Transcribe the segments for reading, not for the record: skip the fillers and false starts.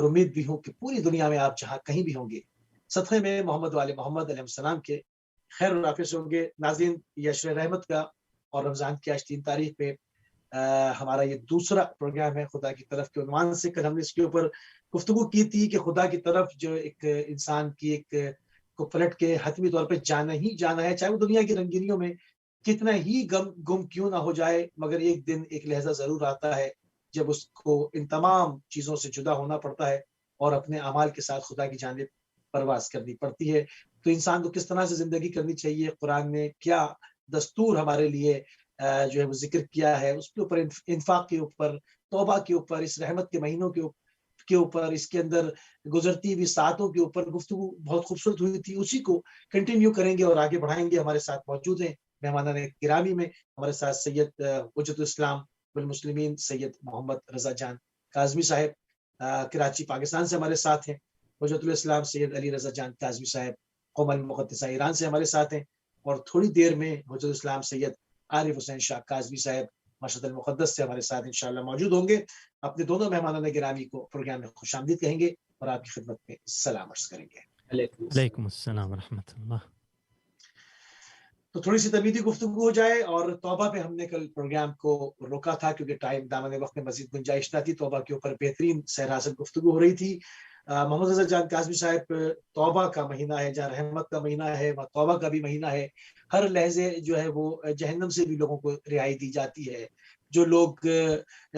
اور امید بھی ہوں کہ پوری دنیا میں آپ جہاں کہیں بھی ہوں گے صدقے میں محمد والے محمد علیہ السلام کے خیر و عافیت سے ہوں گے۔ ناظرین، یہ عشر رحمت کا اور رمضان کی آج 3 تاریخ پہ ہمارا یہ دوسرا پروگرام ہے خدا کی طرف کے عنوان سے۔ کل ہم نے اس کے اوپر گفتگو کی تھی کہ خدا کی طرف جو ایک انسان کی ایک کو پلٹ کے حتمی طور پہ جانا ہی جانا ہے، چاہے وہ دنیا کی رنگینیوں میں کتنا ہی گم کیوں نہ ہو جائے، مگر ایک دن ایک لہجہ ضرور آتا ہے جب اس کو ان تمام چیزوں سے جدا ہونا پڑتا ہے اور اپنے اعمال کے ساتھ خدا کی جانب پرواز کرنی پڑتی ہے۔ تو انسان کو کس طرح سے زندگی کرنی چاہیے، قرآن نے کیا دستور ہمارے لیے جو ہے وہ ذکر کیا ہے، اس کے اوپر انفاق کے اوپر، توبہ کے اوپر، اس رحمت کے مہینوں کے اوپر، اس کے اندر گزرتی ہوئی ساعتوں کے اوپر گفتگو بہت خوبصورت ہوئی تھی۔ اسی کو کنٹینیو کریں گے اور آگے بڑھائیں گے۔ ہمارے ساتھ موجود ہیں مہمانان گرامی میں ہمارے ساتھ سید حجت الاسلام والمسلمین سید محمد رضا جان کاظمی صاحب کراچی پاکستان سے ہمارے ساتھ ہیں، حجت الاسلام سید علی رضا جان کاظمی صاحب قوم المقدسہ ایران سے ہمارے ساتھ ہیں، اور تھوڑی دیر میں حجت الاسلام سید عارف حسین شاہ کاظمی صاحب مشہد المقدس سے ہمارے ساتھ انشاءاللہ موجود ہوں گے۔ اپنے دونوں مہمانان گرامی کو پروگرام میں خوش آمدید کہیں گے اور آپ کی خدمت میں سلام عرض کریں گے۔ علیکم السلام ورحمۃ اللہ۔ تو تھوڑی سی تمیدی گفتگو ہو جائے، اور توبہ پہ ہم نے کل پروگرام کو روکا تھا کیونکہ ٹائم دامن وقت میں مزید گنجائش نہ تھی۔ توبہ کے اوپر بہترین سیر گفتگو ہو رہی تھی۔ محمد رضا جان کاظمی صاحب، توبہ کا مہینہ ہے، جہاں رحمت کا مہینہ ہے وہاں توبہ کا بھی مہینہ ہے۔ ہر لحظے جو ہے وہ جہنم سے بھی لوگوں کو رہائی دی جاتی ہے۔ جو لوگ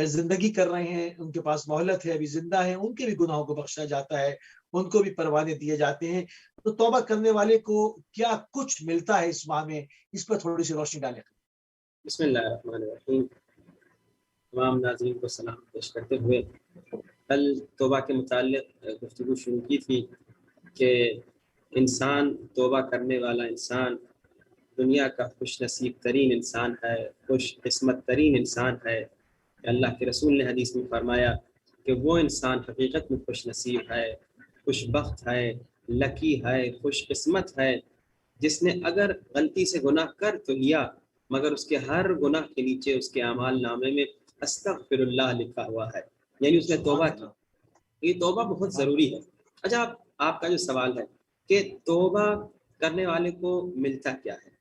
زندگی کر رہے ہیں ان کے پاس مہلت ہے، ابھی زندہ ہیں، ان کے بھی گناہوں کو بخشا جاتا ہے، ان کو بھی پروانے دیے جاتے ہیں۔ تو توبہ کرنے والے کو کیا کچھ ملتا ہے اس ماہ میں، اس پر تھوڑی سی روشنی ڈالیں۔ بسم اللہ الرحمن الرحیم۔ تمام ناظرین کو سلام پیش کرتے ہوئے کل توبہ کے متعلق گفتگو شروع کی تھی کہ انسان، توبہ کرنے والا انسان دنیا کا خوش نصیب ترین انسان ہے، خوش قسمت ترین انسان ہے۔ اللہ کے رسول نے حدیث میں فرمایا کہ وہ انسان حقیقت میں خوش نصیب ہے، خوش بخت ہے، لکی ہے، خوش قسمت ہے، جس نے اگر غلطی سے گناہ کر تو لیا مگر اس کے ہر گناہ کے نیچے اس کے اعمال نامے میں استغفر اللہ لکھا ہوا ہے، یعنی اس نے توبہ کی۔ یہ توبہ بہت ضروری ہے۔ اچھا، آپ کا جو سوال ہے کہ توبہ کرنے والے کو ملتا کیا ہے،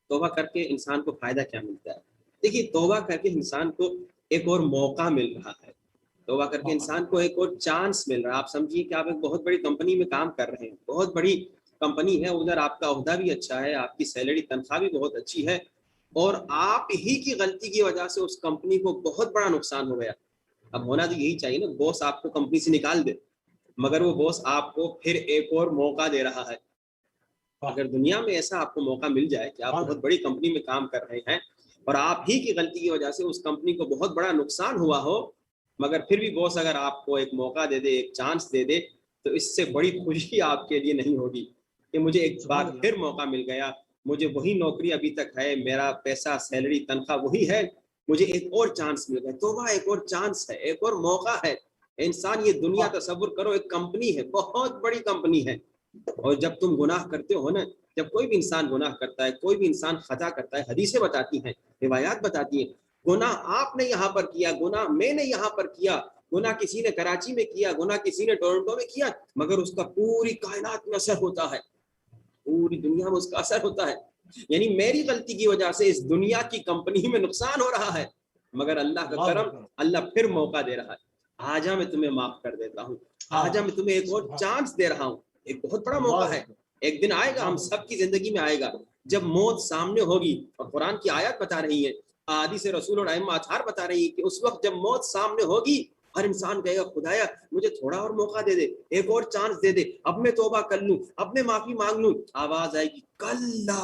توبہ کر کے انسان کو فائدہ کیا ملتا ہے؟ دیکھیے، توبہ کر کے انسان کو ایک اور موقع مل رہا ہے، توبہ کر کے انسان کو ایک اور چانس مل رہا ہے۔ آپ سمجھیے کہ آپ ایک بہت بڑی کمپنی میں کام کر رہے ہیں، بہت بڑی کمپنی ہے، ادھر آپ کا عہدہ بھی اچھا ہے، آپ کی سیلری تنخواہ بھی بہت اچھی ہے، اور آپ ہی کی غلطی کی وجہ سے اس کمپنی کو بہت بڑا نقصان ہو گیا۔ اب ہونا تو یہی چاہیے نا، باس آپ کو کمپنی سے نکال دے مگر وہ باس آپ کو پھر ایک اور موقع دے رہا ہے۔ اگر دنیا میں ایسا آپ کو موقع مل جائے کہ آپ بہت بڑی کمپنی میں کام کر رہے ہیں اور آپ ہی کی غلطی کی وجہ سے اس کمپنی کو بہت بڑا نقصان ہوا ہو، مگر پھر بھی باس اگر آپ کو ایک موقع دے دے، ایک چانس دے دے، تو اس سے بڑی خوشی آپ کے لیے نہیں ہوگی کہ مجھے ایک بار پھر موقع مل گیا، مجھے وہی نوکری ابھی تک ہے، میرا پیسہ سیلری تنخواہ وہی ہے، مجھے ایک اور چانس مل گیا۔ توبہ ایک اور چانس ہے، ایک اور موقع ہے۔ انسان، یہ دنیا تصور کرو ایک کمپنی ہے، بہت بڑی کمپنی ہے، اور جب تم گناہ کرتے ہو نا، جب کوئی بھی انسان گناہ کرتا ہے، کوئی بھی انسان خطا کرتا ہے، حدیثیں بتاتی ہیں، روایات بتاتی ہیں، گناہ آپ نے یہاں پر کیا، گناہ میں نے یہاں پر کیا، گناہ کسی نے کراچی میں کیا، گناہ کسی نے ٹورنٹو میں کیا، مگر اس کا پوری کائنات میں اثر ہوتا ہے، پوری دنیا میں اس کا اثر ہوتا ہے۔ یعنی میری غلطی کی وجہ سے اس دنیا کی کمپنی میں نقصان ہو رہا ہے، مگر اللہ کا کرم، اللہ پھر موقع دے رہا ہے، آجا میں تمہیں معاف کر دیتا ہوں، آجا میں تمہیں ایک اور چانس دے رہا ہوں۔ ایک بہت بڑا موقع ہے، ایک دن آئے گا، ہم سب کی زندگی میں آئے گا، جب موت سامنے ہوگی، اور قرآن کی آیات بتا رہی ہے، احادیث رسول اور ائمہ اطہار بتا رہی ہے کہ اس وقت جب موت سامنے ہوگی، ہر انسان کہے گا خدایا مجھے تھوڑا اور موقع دے دے، ایک اور چانس دے دے، اب میں توبہ کر لوں، اب میں معافی مانگ لوں۔ آواز آئے گی کلا،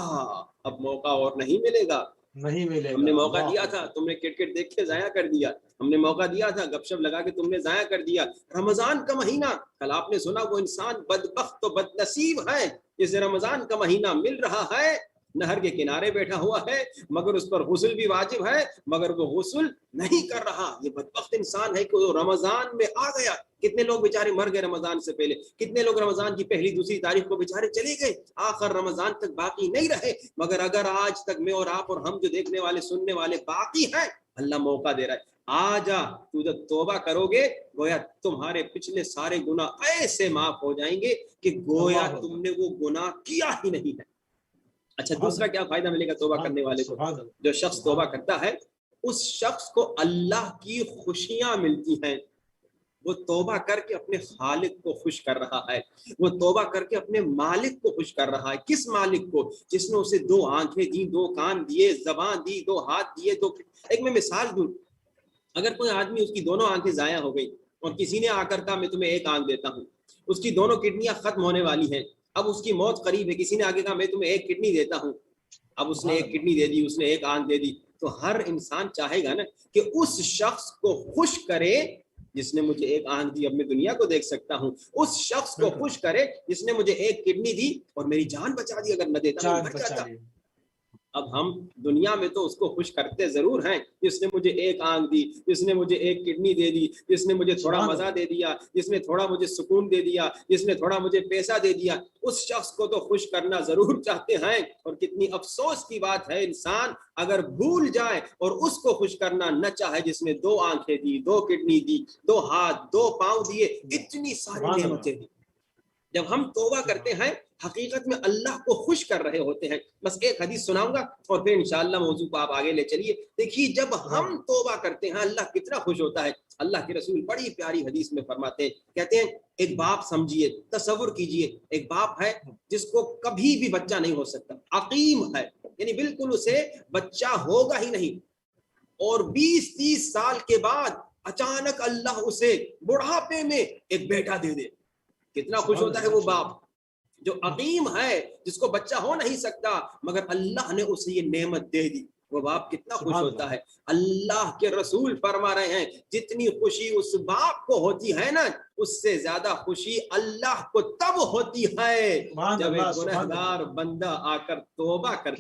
اب موقع اور نہیں ملے گا، نہیں ملے گا، ہم نے موقع دیا تھا، تم نے کرکٹ دیکھ کے ضائع کر دیا، ہم نے موقع دیا تھا، گپ شپ لگا کے تم نے ضائع کر دیا۔ رمضان کا مہینہ، کل آپ نے سنا وہ انسان بدبخت و بد نصیب ہے جسے رمضان کا مہینہ مل رہا ہے، نہر کے کنارے بیٹھا ہوا ہے، مگر اس پر غسل بھی واجب ہے، مگر وہ غسل نہیں کر رہا۔ یہ بدبخت انسان ہے کہ وہ رمضان میں آ گیا۔ کتنے لوگ بیچارے مر گئے رمضان سے پہلے، کتنے لوگ رمضان کی پہلی دوسری تاریخ کو بیچارے چلے گئے، آخر رمضان تک باقی نہیں رہے۔ مگر اگر آج تک میں اور آپ اور ہم جو دیکھنے والے سننے والے باقی ہیں، اللہ موقع دے رہا ہے، آ جا، تو جب توبہ کرو گے گویا تمہارے پچھلے سارے گناہ ایسے معاف ہو جائیں گے کہ گویا تم نے وہ گناہ کیا ہی نہیں ہے۔ اچھا دوسرا کیا فائدہ ملے گا توبہ کرنے والے کو؟ جو شخص توبہ کرتا ہے اس شخص کو اللہ کی خوشیاں ملتی ہیں، وہ توبہ کر کے اپنے خالق کو خوش کر رہا ہے، وہ توبہ کر کے اپنے مالک کو خوش کر رہا ہے۔ کس مالک کو؟ جس نے اسے 2 آنکھیں دی، 2 کان دیے، زبان دی، 2 ہاتھ دیے۔ تو ایک میں مثال دوں، اگر کوئی آدمی اس کی دونوں آنکھیں ضائع ہو گئی اور کسی نے آ کر کہا میں تمہیں 1 آنکھ دیتا ہوں، اس کی دونوں کڈنیاں ختم ہونے والی ہیں، اب اس کی موت قریب ہے، کسی نے آگے کہا میں تمہیں 1 کڈنی دیتا ہوں، اب اس نے 1 کڈنی دے دی، اس نے 1 آنکھ دے دی، تو ہر انسان چاہے گا نا کہ اس شخص کو خوش کرے جس نے مجھے 1 آنکھ دی، اب میں دنیا کو دیکھ سکتا ہوں، اس شخص کو خوش کرے جس نے مجھے 1 کڈنی دی اور میری جان بچا دی، اگر نہ دیتا میں مر جاتا۔ اب ہم دنیا میں تو اس کو خوش کرتے ضرور ہیں جس نے مجھے 1 آنکھ دی، جس نے مجھے 1 کڈنی دے دی، جس نے مجھے تھوڑا مزہ دے دیا، جس نے تھوڑا مجھے سکون دے دیا، جس نے تھوڑا مجھے پیسہ دے دیا، اس شخص کو تو خوش کرنا ضرور چاہتے ہیں۔ اور کتنی افسوس کی بات ہے انسان اگر بھول جائے اور اس کو خوش کرنا نہ چاہے جس نے 2 آنکھیں دی، 2 کڈنی دی، 2 ہاتھ، 2 پاؤں دیے، اتنی ساری نعمتیں دی۔ جب ہم توبہ کرتے ہیں حقیقت میں اللہ کو خوش کر رہے ہوتے ہیں۔ بس ایک حدیث سناؤں گا اور پھر انشاءاللہ موضوع کو آپ آگے لے چلیے۔ دیکھیے جب ہم توبہ کرتے ہیں اللہ کتنا خوش ہوتا ہے۔ اللہ کے رسول بڑی پیاری حدیث میں فرماتے ہیں، کہتے ہیں ایک باپ سمجھیے، تصور کیجئے ایک باپ ہے جس کو کبھی بھی بچہ نہیں ہو سکتا، عقیم ہے، یعنی بالکل اسے بچہ ہوگا ہی نہیں، اور 20-30 سال کے بعد اچانک اللہ اسے بڑھاپے میں ایک بیٹا دے دے، کتنا خوش ہوتا ہے وہ باپ جو عقیم ہے، جس کو بچہ ہو نہیں سکتا مگر اللہ نے اسے یہ نعمت دے دی، وہ باپ کتنا خوش ہوتا ہے۔ اللہ کے رسول فرما رہے ہیں جتنی خوشی اس باپ کو ہوتی ہے نا، اس سے زیادہ خوشی اللہ کو تب ہوتی ہے جب ایک گنہگار بندہ آ کر توبہ کرتا ہے۔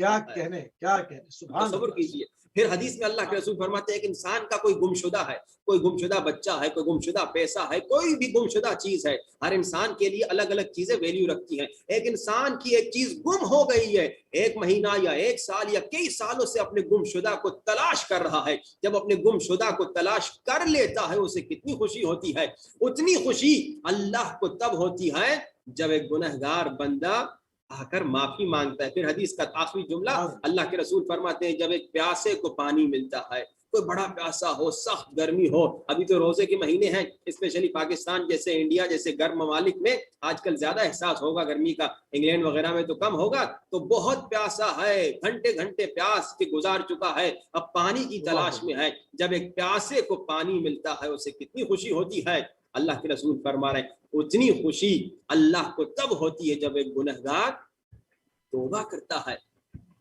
کیا کہنے تصور کیجئے۔ پھر حدیث میں اللہ کے رسول فرماتے ہیں کہ انسان کا کوئی گمشدہ ہے، کوئی گمشدہ بچہ ہے، کوئی گمشدہ پیسہ ہے، کوئی بھی گمشدہ چیز ہے، ہر انسان کے لیے الگ الگ چیزیں ویلیو رکھتی ہیں۔ ایک انسان کی ایک چیز گم ہو گئی ہے، 1 مہینہ یا 1 سال یا کئی سالوں سے اپنے گمشدہ کو تلاش کر رہا ہے، جب اپنے گمشدہ کو تلاش کر لیتا ہے اسے کتنی خوشی ہوتی ہے۔ اتنی خوشی اللہ کو تب ہوتی ہے جب ایک گنہگار بندہ آ کر معافی مانگتا ہے۔ پھر حدیث کا آخری جملہ اللہ کے رسول فرماتے ہیں جب ایک پیاسے کو پانی ملتا ہے، کوئی بڑا پیاسا ہو، سخت گرمی ہو، ابھی تو روزے کے مہینے ہیں، اسپیشلی پاکستان جیسے انڈیا جیسے گرم ممالک میں آج کل زیادہ احساس ہوگا گرمی کا، انگلینڈ وغیرہ میں تو کم ہوگا، تو بہت پیاسا ہے، گھنٹے گھنٹے پیاس کے گزار چکا ہے، اب پانی کی تلاش میں ہے، جب ایک پیاسے کو پانی ملتا ہے اسے کتنی خوشی ہوتی ہے۔ اللہ کے رسول فرما رہے ہیں اتنی خوشی اللہ کو تب ہوتی ہے جب ایک گنہگار توبہ کرتا ہے۔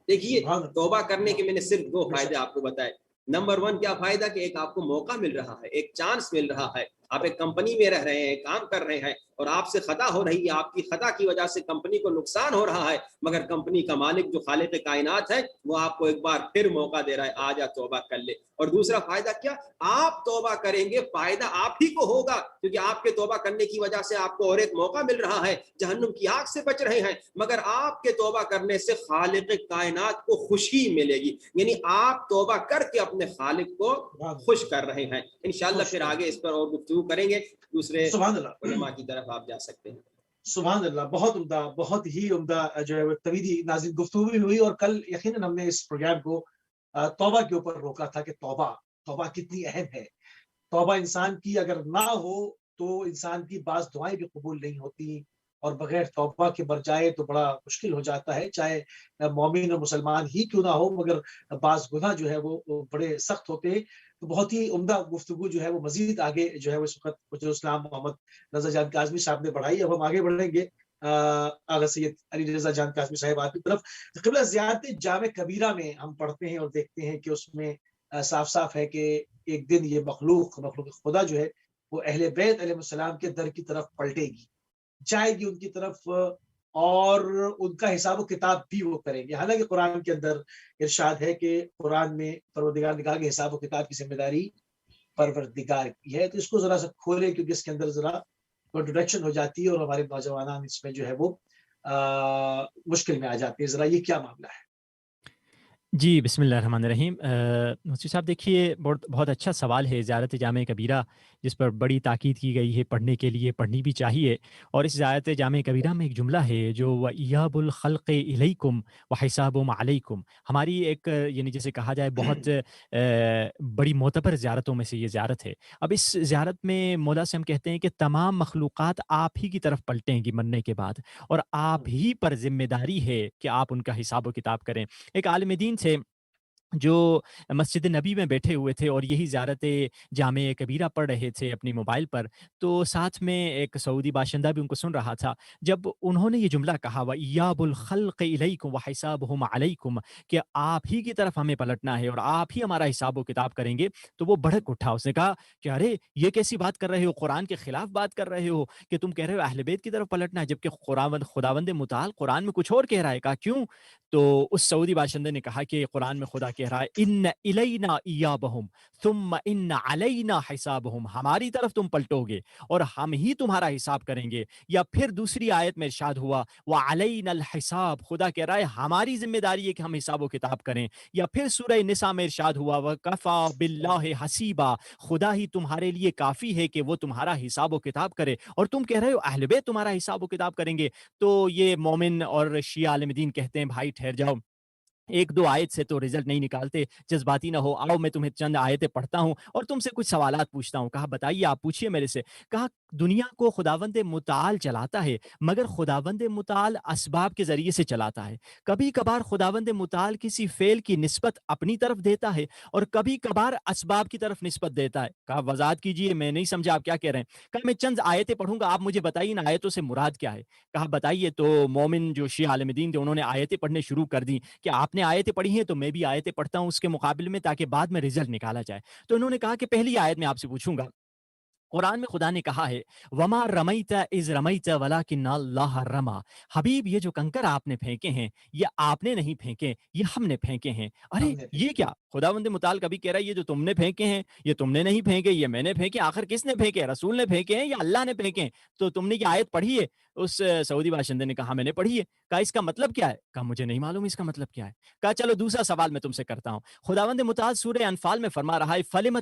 دیکھیے توبہ کرنے کے میں نے صرف 2 فائدے آپ کو بتائے۔ نمبر 1 کیا فائدہ کہ ایک آپ کو موقع مل رہا ہے، ایک چانس مل رہا ہے، آپ ایک کمپنی میں رہ رہے ہیں، کام کر رہے ہیں اور آپ سے خطا ہو رہی ہے، آپ کی خطا کی وجہ سے کمپنی کو نقصان ہو رہا ہے، مگر کمپنی کا مالک جو خالق کائنات ہے وہ آپ کو ایک بار پھر موقع دے رہا ہے، آ جا توبہ کر لے۔ اور دوسرا فائدہ کیا؟ آپ توبہ کریں گے فائدہ آپ ہی کو ہوگا، کیونکہ آپ کے توبہ کرنے کی وجہ سے آپ کو اور ایک موقع مل رہا ہے، جہنم کی آگ سے بچ رہے ہیں، مگر آپ کے توبہ کرنے سے خالق کائنات کو خوشی ملے گی، یعنی آپ توبہ کر کے اپنے خالق کو خوش کر رہے ہیں۔ انشاءاللہ پھر آگے اس پر اور گفتگو کریں گے، دوسرے علماء کی طرف آپ جا سکتے ہیں۔ سبحان اللہ، بہت عمدہ، بہت ہی عمدہ جو ہے طویلی نازل گفتگو بھی ہوئی، اور کل یقیناً ہم نے اس پروگرام کو توبہ کے اوپر روکا تھا کہ توبہ کتنی اہم ہے۔ توبہ انسان کی اگر نہ ہو تو انسان کی بعض دعائیں بھی قبول نہیں ہوتی، اور بغیر توبہ کے مر جائے تو بڑا مشکل ہو جاتا ہے، چاہے مومن اور مسلمان ہی کیوں نہ ہو، مگر بعض گناہ جو ہے وہ بڑے سخت ہوتے ہیں۔ تو بہت ہی عمدہ گفتگو جو ہے وہ مزید آگے جو ہے وہ اس وقت حجر الاسلام محمد رضا جان کاظمی صاحب نے بڑھائی۔ اب ہم آگے بڑھیں گے آغا سید علی رضا جان کاظمی صاحب آپ کی طرف۔ قبلہ زیارت جامع کبیرہ میں ہم پڑھتے ہیں اور دیکھتے ہیں کہ اس میں صاف صاف ہے کہ ایک دن یہ مخلوق خدا جو ہے وہ اہل بیت علیہ السلام کے در کی طرف پلٹے گی، جائے گی ان کی طرف، اور ان کا حساب و کتاب بھی وہ کریں گے۔ حالانکہ قرآن کے اندر ارشاد ہے کہ قرآن میں پروردگار نے کہا کہ حساب و کتاب کی ذمہ داری پروردگار کی ہے، تو اس کو ذرا سا کھولیں کیونکہ اس کے اندر ذرا کنٹروڈکشن ہو جاتی ہے اور ہمارے نوجوان اس میں جو ہے وہ مشکل میں آ جاتے ہیں۔ ذرا یہ کیا معاملہ ہے؟ جی بسم اللہ الرحمن الرحیم۔ مفتی صاحب دیکھیے، بہت اچھا سوال ہے زیارت جامع کبیرہ، جس پر بڑی تاکید کی گئی ہے پڑھنے کے لیے، پڑھنی بھی چاہیے۔ اور اس زیارت جامع کبیرہ میں ایک جملہ ہے جو وَإِيَابُ الْخَلْقِ إِلَيْكُمْ وَحِسَابُهُمْ عَلَيْكُمْ، ہماری ایک یعنی جیسے کہا جائے بہت بڑی معتبر زیارتوں میں سے یہ زیارت ہے۔ اب اس زیارت میں مولا سے ہم کہتے ہیں کہ تمام مخلوقات آپ ہی کی طرف پلٹیں گی مرنے کے بعد، اور آپ ہی پر ذمہ داری ہے کہ آپ ان کا حساب و کتاب کریں۔ ایک عالم دین تھے جو مسجد نبی میں بیٹھے ہوئے تھے اور یہی زیارت جامع کبیرہ پڑھ رہے تھے اپنی موبائل پر، تو ساتھ میں ایک سعودی باشندہ بھی ان کو سن رہا تھا۔ جب انہوں نے یہ جملہ کہا وَإِيَابُ الْخَلْقِ إِلَيْكُمْ وَحِسَابُهُمْ عَلَيْكُمْ، کہ آپ ہی کی طرف ہمیں پلٹنا ہے اور آپ ہی ہمارا حساب و کتاب کریں گے، تو وہ بھڑک اٹھا۔ اس نے کہا کہ ارے یہ کیسی بات کر رہے ہو، قرآن کے خلاف بات کر رہے ہو کہ تم کہہ رہے ہو اہل بیت کی طرف پلٹنا ہے، جبکہ خداوند متعال قرآن میں کچھ اور کہہ رہا ہے۔ کہا کیوں؟ تو اس سعودی باشندے نے کہا کہ قرآن میں خدا کہہ رہا ہے ان الینا ایابہم ثم ان علینا حسابہم، ہماری طرف تم پلٹو گے اور ہم ہی تمہارا حساب کریں گے۔ یا پھر دوسری آیت میں ارشاد ہوا وعلینا الحساب، خدا کہہ رہا ہے ہماری ذمہ داری ہے کہ ہم حساب و کتاب کریں۔ یا پھر سورہ نساء میں ارشاد ہوا وکفا باللہ حسیبا، خدا ہی تمہارے لیے کافی ہے کہ وہ تمہارا حساب و کتاب کرے، اور تم کہہ رہے ہو اہل بیت تمہارا حساب و کتاب کریں گے۔ تو یہ مومن اور شیعہ عالم دین کہتے ہیں بھائی ٹھہر جاؤ، ایک دو آیت سے تو رزلٹ نہیں نکالتے، جذباتی نہ ہو، آؤ میں تمہیں چند آیتیں پڑھتا ہوں اور تم سے کچھ سوالات پوچھتا ہوں۔ کہا بتائیے، آپ پوچھیے میرے سے۔ کہا دنیا کو خداوند متعال چلاتا ہے، مگر خداوند متعال اسباب کے ذریعے سے چلاتا ہے۔ کبھی کبھار خداوند متعال کسی فعل کی نسبت اپنی طرف دیتا ہے اور کبھی کبھار اسباب کی طرف نسبت دیتا ہے۔ کہا وضاحت کیجیے، میں نہیں سمجھا آپ کیا کہہ رہے ہیں۔ کہا میں چند آیتیں پڑھوں گا، آپ مجھے بتائیے ان آیتوں سے مراد کیا ہے۔ کہا بتائیے۔ تو مومن جو شیعہ عالم دین تھے انہوں نے آیتیں پڑھنے شروع کر دی کہ آپ نے آیتیں پڑھی ہیں تو میں بھی آیتیں پڑھتا ہوں اس کے مقابلے میں، تاکہ بعد میں رزلٹ نکالا جائے۔ تو انہوں نے کہا کہ پہلی آیت میں آپ سے پوچھوں گا، قرآن میں خدا نے کہا ہے وما رمیت اذ رمیت ولکن اللہ رما، حبیب یہ جو کنکر آپ نے پھینکے ہیں یہ آپ نے نہیں پھینکے، یہ ہم نے پھینکے ہیں۔ ارے ہم نے یہ کیا؟ خداوند متعال کبھی کہہ رہا ہے یہ جو تم نے پھینکے ہیں یہ تم نے نہیں پھینکے، یہ میں نے پھینکے۔ آخر کس نے پھینکے؟ رسول نے پھینکے ہیں یا اللہ نے پھینکے ہیں؟ تو تم نے یہ آیت پڑھی ہے؟ اس سعودی باشندے نے کہا میں نے پڑھی ہے۔ کہا اس کا مطلب کیا ہے؟ کہا مجھے نہیں معلوم اس کا مطلب کیا ہے۔ کہا چلو دوسرا سوال میں تم سے کرتا ہوں۔ خداوند متعال سورہ انفال میں فرما رہا ہے فلم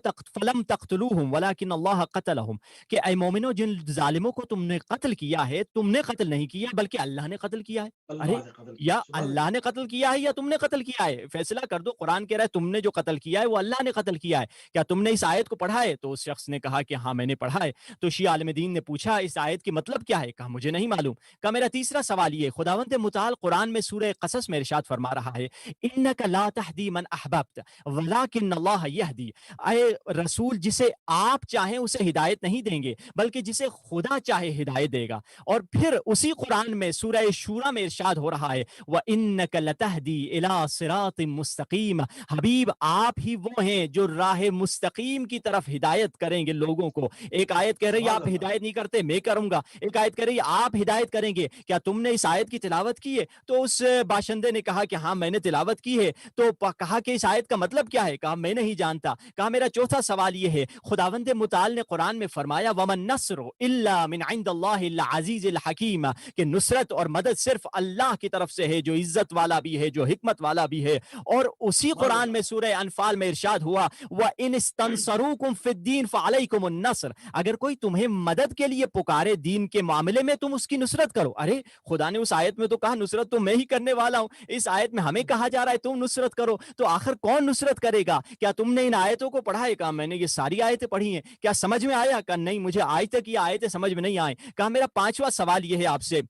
تقتلوہم ولکن اللہ قتلہم، کہ اے مومنو جن ظالموں کو تم نے قتل کیا ہے تم نے قتل نہیں کیا بلکہ اللہ نے قتل کیا ہے۔ ارے اللہ نے قتل کیا، یا سبحان اللہ نے قتل کیا ہے یا تم نے قتل کیا ہے؟ فیصلہ کر دو۔ قرآن کہہ رہا ہے تم نے جو قتل کیا ہے وہ اللہ نے قتل کیا ہے۔ کیا تم نے اس آیت کو پڑھا ہے؟ تو اس شخص نے کہا کہ ہاں میں نے پڑھا ہے۔ تو شیعہ عالم دین نے پوچھا اس آیت کی مطلب کیا ہے؟ کہا مجھے نہیں معلوم۔ کہا میرا تیسرا سوال یہ، خداوند متعال قرآن میں سورہ قصص میں ارشاد فرما رہا ہے انک لا تہدی من احببت ولکن اللہ یہدی، اے رسول جسے آپ چاہیں اسے ہدایت نہیں دیں گے بلکہ جسے خدا چاہے ہدایت دے گا۔ اور پھر اسی قرآن میں سورہ شورى میں ارشاد ہو رہا ہے وَإِنَّكَ لَتَهْدِي إِلَىٰ صِرَاطٍ مُسْتَقِيمٍ، حبیب آپ ہی وہ ہیں جو راہ مستقیم کی طرف ہدایت کریں گے لوگوں کو۔ ایک آیت کہہ رہی ہے سبحان آپ اللہ، ہدایت نہیں کرتے، میں کروں گا۔ ایک آیت کہہ رہی ہے آپ ہدایت کریں گے، کیا تم نے اس آیت کی تلاوت کی ہے؟ تو اس باشندے نے کہا کہ ہاں میں نے تلاوت کی ہے۔ تو کہا کہ اس آیت کا مطلب کیا ہے؟ کہا میں نہیں جانتا۔ کہا میرا چوتھا سوال یہ ہے، خداوند متعال نے قرآن میں فرمایا وَمَن نَّصْرُ إِلَّا مِنْ عِنْدَ اللَّهِ الْعَزِيزِ الْحَكِيمِ، کہ نصرت اور مدد صرف اللہ کی طرف سے ہے جو عزت والا بھی ہے جو حکمت والا بھی ہے۔ اور اسی سبحان قرآن اللہ، میں سورہ انفال میں ارشاد ہوا وَإِنِ اسْتَنصَرُوكُمْ فِي الدِّينِ فَعَلَيْكُمُ النَّصْرُ، اگر کوئی تمہیں مدد کے لیے پکارے دین کے معاملے میں تم اس کی نصرت کرو۔ ارے خدا نے اس آیت میں تو کہا نصرت تو میں ہی کرنے والا ہوں، اس آیت میں ہمیں کہا جا رہا ہے تم نصرت کرو، تو آخر کون نصرت کرے گا؟ کیا تم نے ان آیتوں کو پڑھا ہے؟ کہا میں نے یہ ساری آیتیں پڑھی ہیں۔ کیا سمجھ میں آیا؟ کہا نہیں مجھے آج تک یہ آیتیں سمجھ میں نہیں آئیں۔ کہا میرا پانچواں سوال یہ ہے آپ سے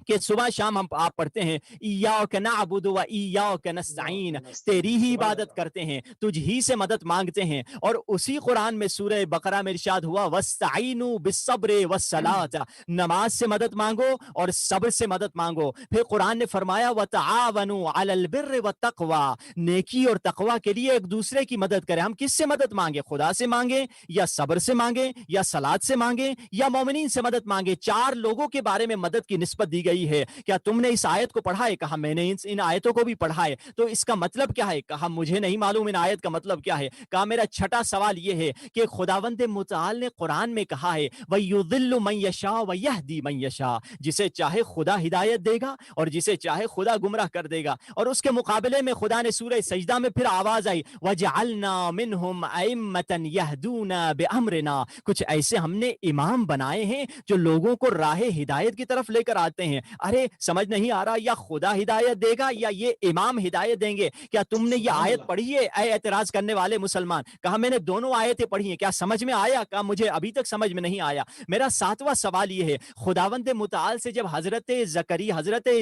کہ صبح شام آپ پڑھتے ہیں ایاک نعبد و ایاک نستعین، تیری ہی سبحان عبادت اللہ، کرتے ہیں، تجھ ہی سے مدد مانگتے ہیں۔ اور اسی قرآن میں سورہ بقرہ میں ارشاد ہوا واستعینوا بالصبر والصلاۃ، نماز سے مدد مانگو اور صبر سے مدد مانگو۔ پھر قرآن نے فرمایا وتعاونوا علی البر والتقوی، نیکی اور تقوی کے لیے ایک دوسرے کی مدد کریں۔ ہم کس سے مدد مانگیں؟ خدا سے مانگیں یا صبر سے مانگیں یا صلاۃ سے مانگیں یا مومنین سے مدد مانگیں؟ چار لوگوں کے بارے میں مدد کی نسبت دی گئی گئی ہے، کیا تم نے اس آیت کو پڑھا ہے؟ کہا میں نے ان آیتوں کو بھی پڑھا ہے، تو اس کا مطلب کیا ہے؟ کہا مجھے نہیں معلوم ان آیت کا مطلب کیا ہے۔ کہا میرا چھٹا سوال یہ ہے کہ خداوند متعال نے قرآن میں کہا ہے وَيُضِلُّ مَن يَشَاءُ وَيَهْدِي مَن يَشَاءُ، جسے چاہے خدا ہدایت دے گا اور جسے چاہے خدا گمراہ کر دے گا، اور اس کے مقابلے میں خدا نے سورہ سجدہ میں پھر آواز آئی وَجَعَلْنَا مِنْهُمْ أَئِمَّةً يَهْدُونَ بِأَمْرِنَا، کچھ ایسے ہم نے امام بنائے ہیں جو لوگوں کو راہ ہدایت کی طرف لے کر آتے ہیں۔ ارے سمجھ نہیں آ رہا، یا خدا ہدایت دے گا یا یہ امام ہدایت دیں گے؟ کیا تم نے یہ سبحان آیت اللہ، پڑھی ہے اے اعتراض کرنے والے مسلمان؟ کہا میں نے دونوں آیتیں پڑھی ہیں، کیا سمجھ میں آیا؟ کہا مجھے ابھی تک سمجھ میں نہیں آیا۔ میرا ساتواں سوال یہ ہے، خداوند متعال سے جب حضرت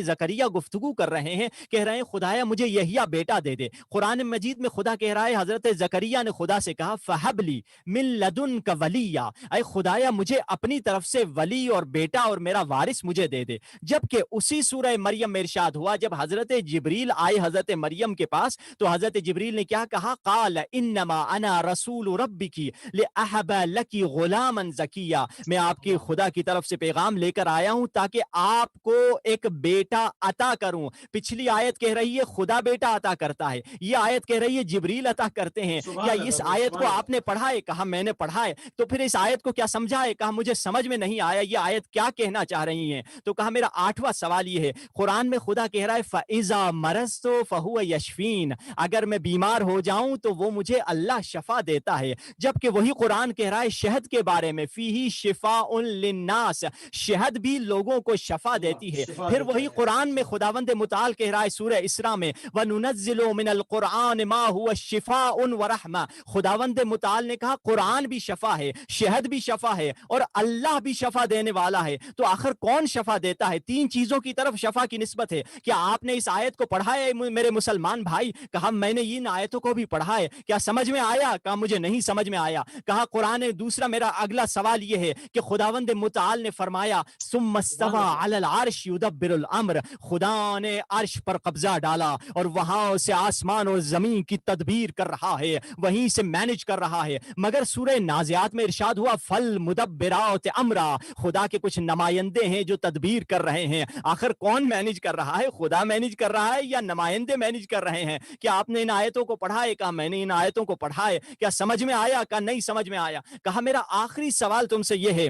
زکریا گفتگو کر رہے ہیں، کہہ رہے ہیں خدایا مجھے یحییٰ بیٹا دے دے، قرآن مجید میں خدا کہہ رہا ہے حضرت زکریا نے خدا سے کہا فہب لی من لدنک ولیہ، اے خدایا مجھے اپنی طرف سے ولی اور بیٹا اور میرا وارث مجھے دے دے۔ جبکہ اسی سورہ مریم میں ارشاد ہوا جب حضرت جبریل آئے حضرت مریم کے پاس تو حضرت جبریل نے کیا کہا؟ قال انما انا رسول ربک لاہب لک غلاما زکیا، میں آپ کی خدا کی طرف سے پیغام لے کر آیا ہوں تاکہ آپ کو ایک بیٹا عطا کروں۔ پچھلی آیت کہہ رہی ہے خدا بیٹا عطا کرتا ہے، یہ آیت کہہ رہی ہے جبریل عطا کرتے ہیں۔ کیا سبحان اس اللہ، آیت کو سبحان اللہ، آپ نے پڑھا ہے؟ کہا میں نے پڑھا ہے۔ تو پھر اس آیت کو کیا سمجھا ہے؟ کہا مجھے سمجھ میں نہیں آیا یہ آیت کیا کہنا چاہ رہی ہیں۔ تو کہا میرا آٹھواں سوال یہ ہے، قرآن میں خدا کہہ رہا ہے فَإِذَا مَرَضْتُ فَهُوَ يَشْفِينِ، اگر میں بیمار ہو جاؤں تو وہ مجھے اللہ شفا دیتا ہے، جبکہ وہی قرآن کہہ رہا ہے شہد کے بارے میں فِيهِ شِفَاءٌ لِلنَّاسِ، شہد بھی لوگوں کو شفا اللہ دیتی ہے۔ شفا پھر دیتا وہی ہے، قرآن میں خداوند متعال کہہ رہا ہے سورہ اسراء میں وَنُنَزِّلُ مِنَ الْقُرْآنِ مَا هُوَ شِفَاءٌ وَرَحْمَةٌ، خداوند متعال نے کہا قرآن بھی شفا ہے، شہد بھی شفا ہے اور اللہ بھی شفا دینے والا ہے۔ تو آخر کون شفا دیتا ہے؟ تین چیزوں کی طرف شفا کی نسبت ہے۔ کیا آپ نے اس آیت کو پڑھا ہے میرے مسلمان بھائی؟ کہا میں نے ان آیتوں کو بھی پڑھا ہے، کیا سمجھ میں آیا؟ کہا مجھے نہیں سمجھ میں آیا۔ کہا قرآن دوسرا میرا اگلا سوال یہ ہے کہ خداوند متعال نے فرمایا ثم سبحان استوى اللہ، على العرش يدبر الامر، خدا نے عرش پر قبضہ ڈالا اور وہاں سے آسمان اور زمین کی تدبیر کر رہا ہے، وہیں سے مینج کر رہا ہے۔ مگر سورہ نازعات میں ارشاد ہوا فل مدبرات امرا، خدا کے کچھ نمائندے ہیں جو تدبیر کر رہے ہیں۔ آخر کون مینج کر رہا ہے؟ خدا مینج کر رہا ہے یا نمائندے مینج کر رہے ہیں؟ کیا آپ نے ان آیتوں کو پڑھا ہے؟ کہا میں نے ان آیتوں کو پڑھا ہے۔ کیا سمجھ میں آیا؟ کہا نہیں سمجھ میں آیا۔ کہا میرا آخری سوال تم سے یہ ہے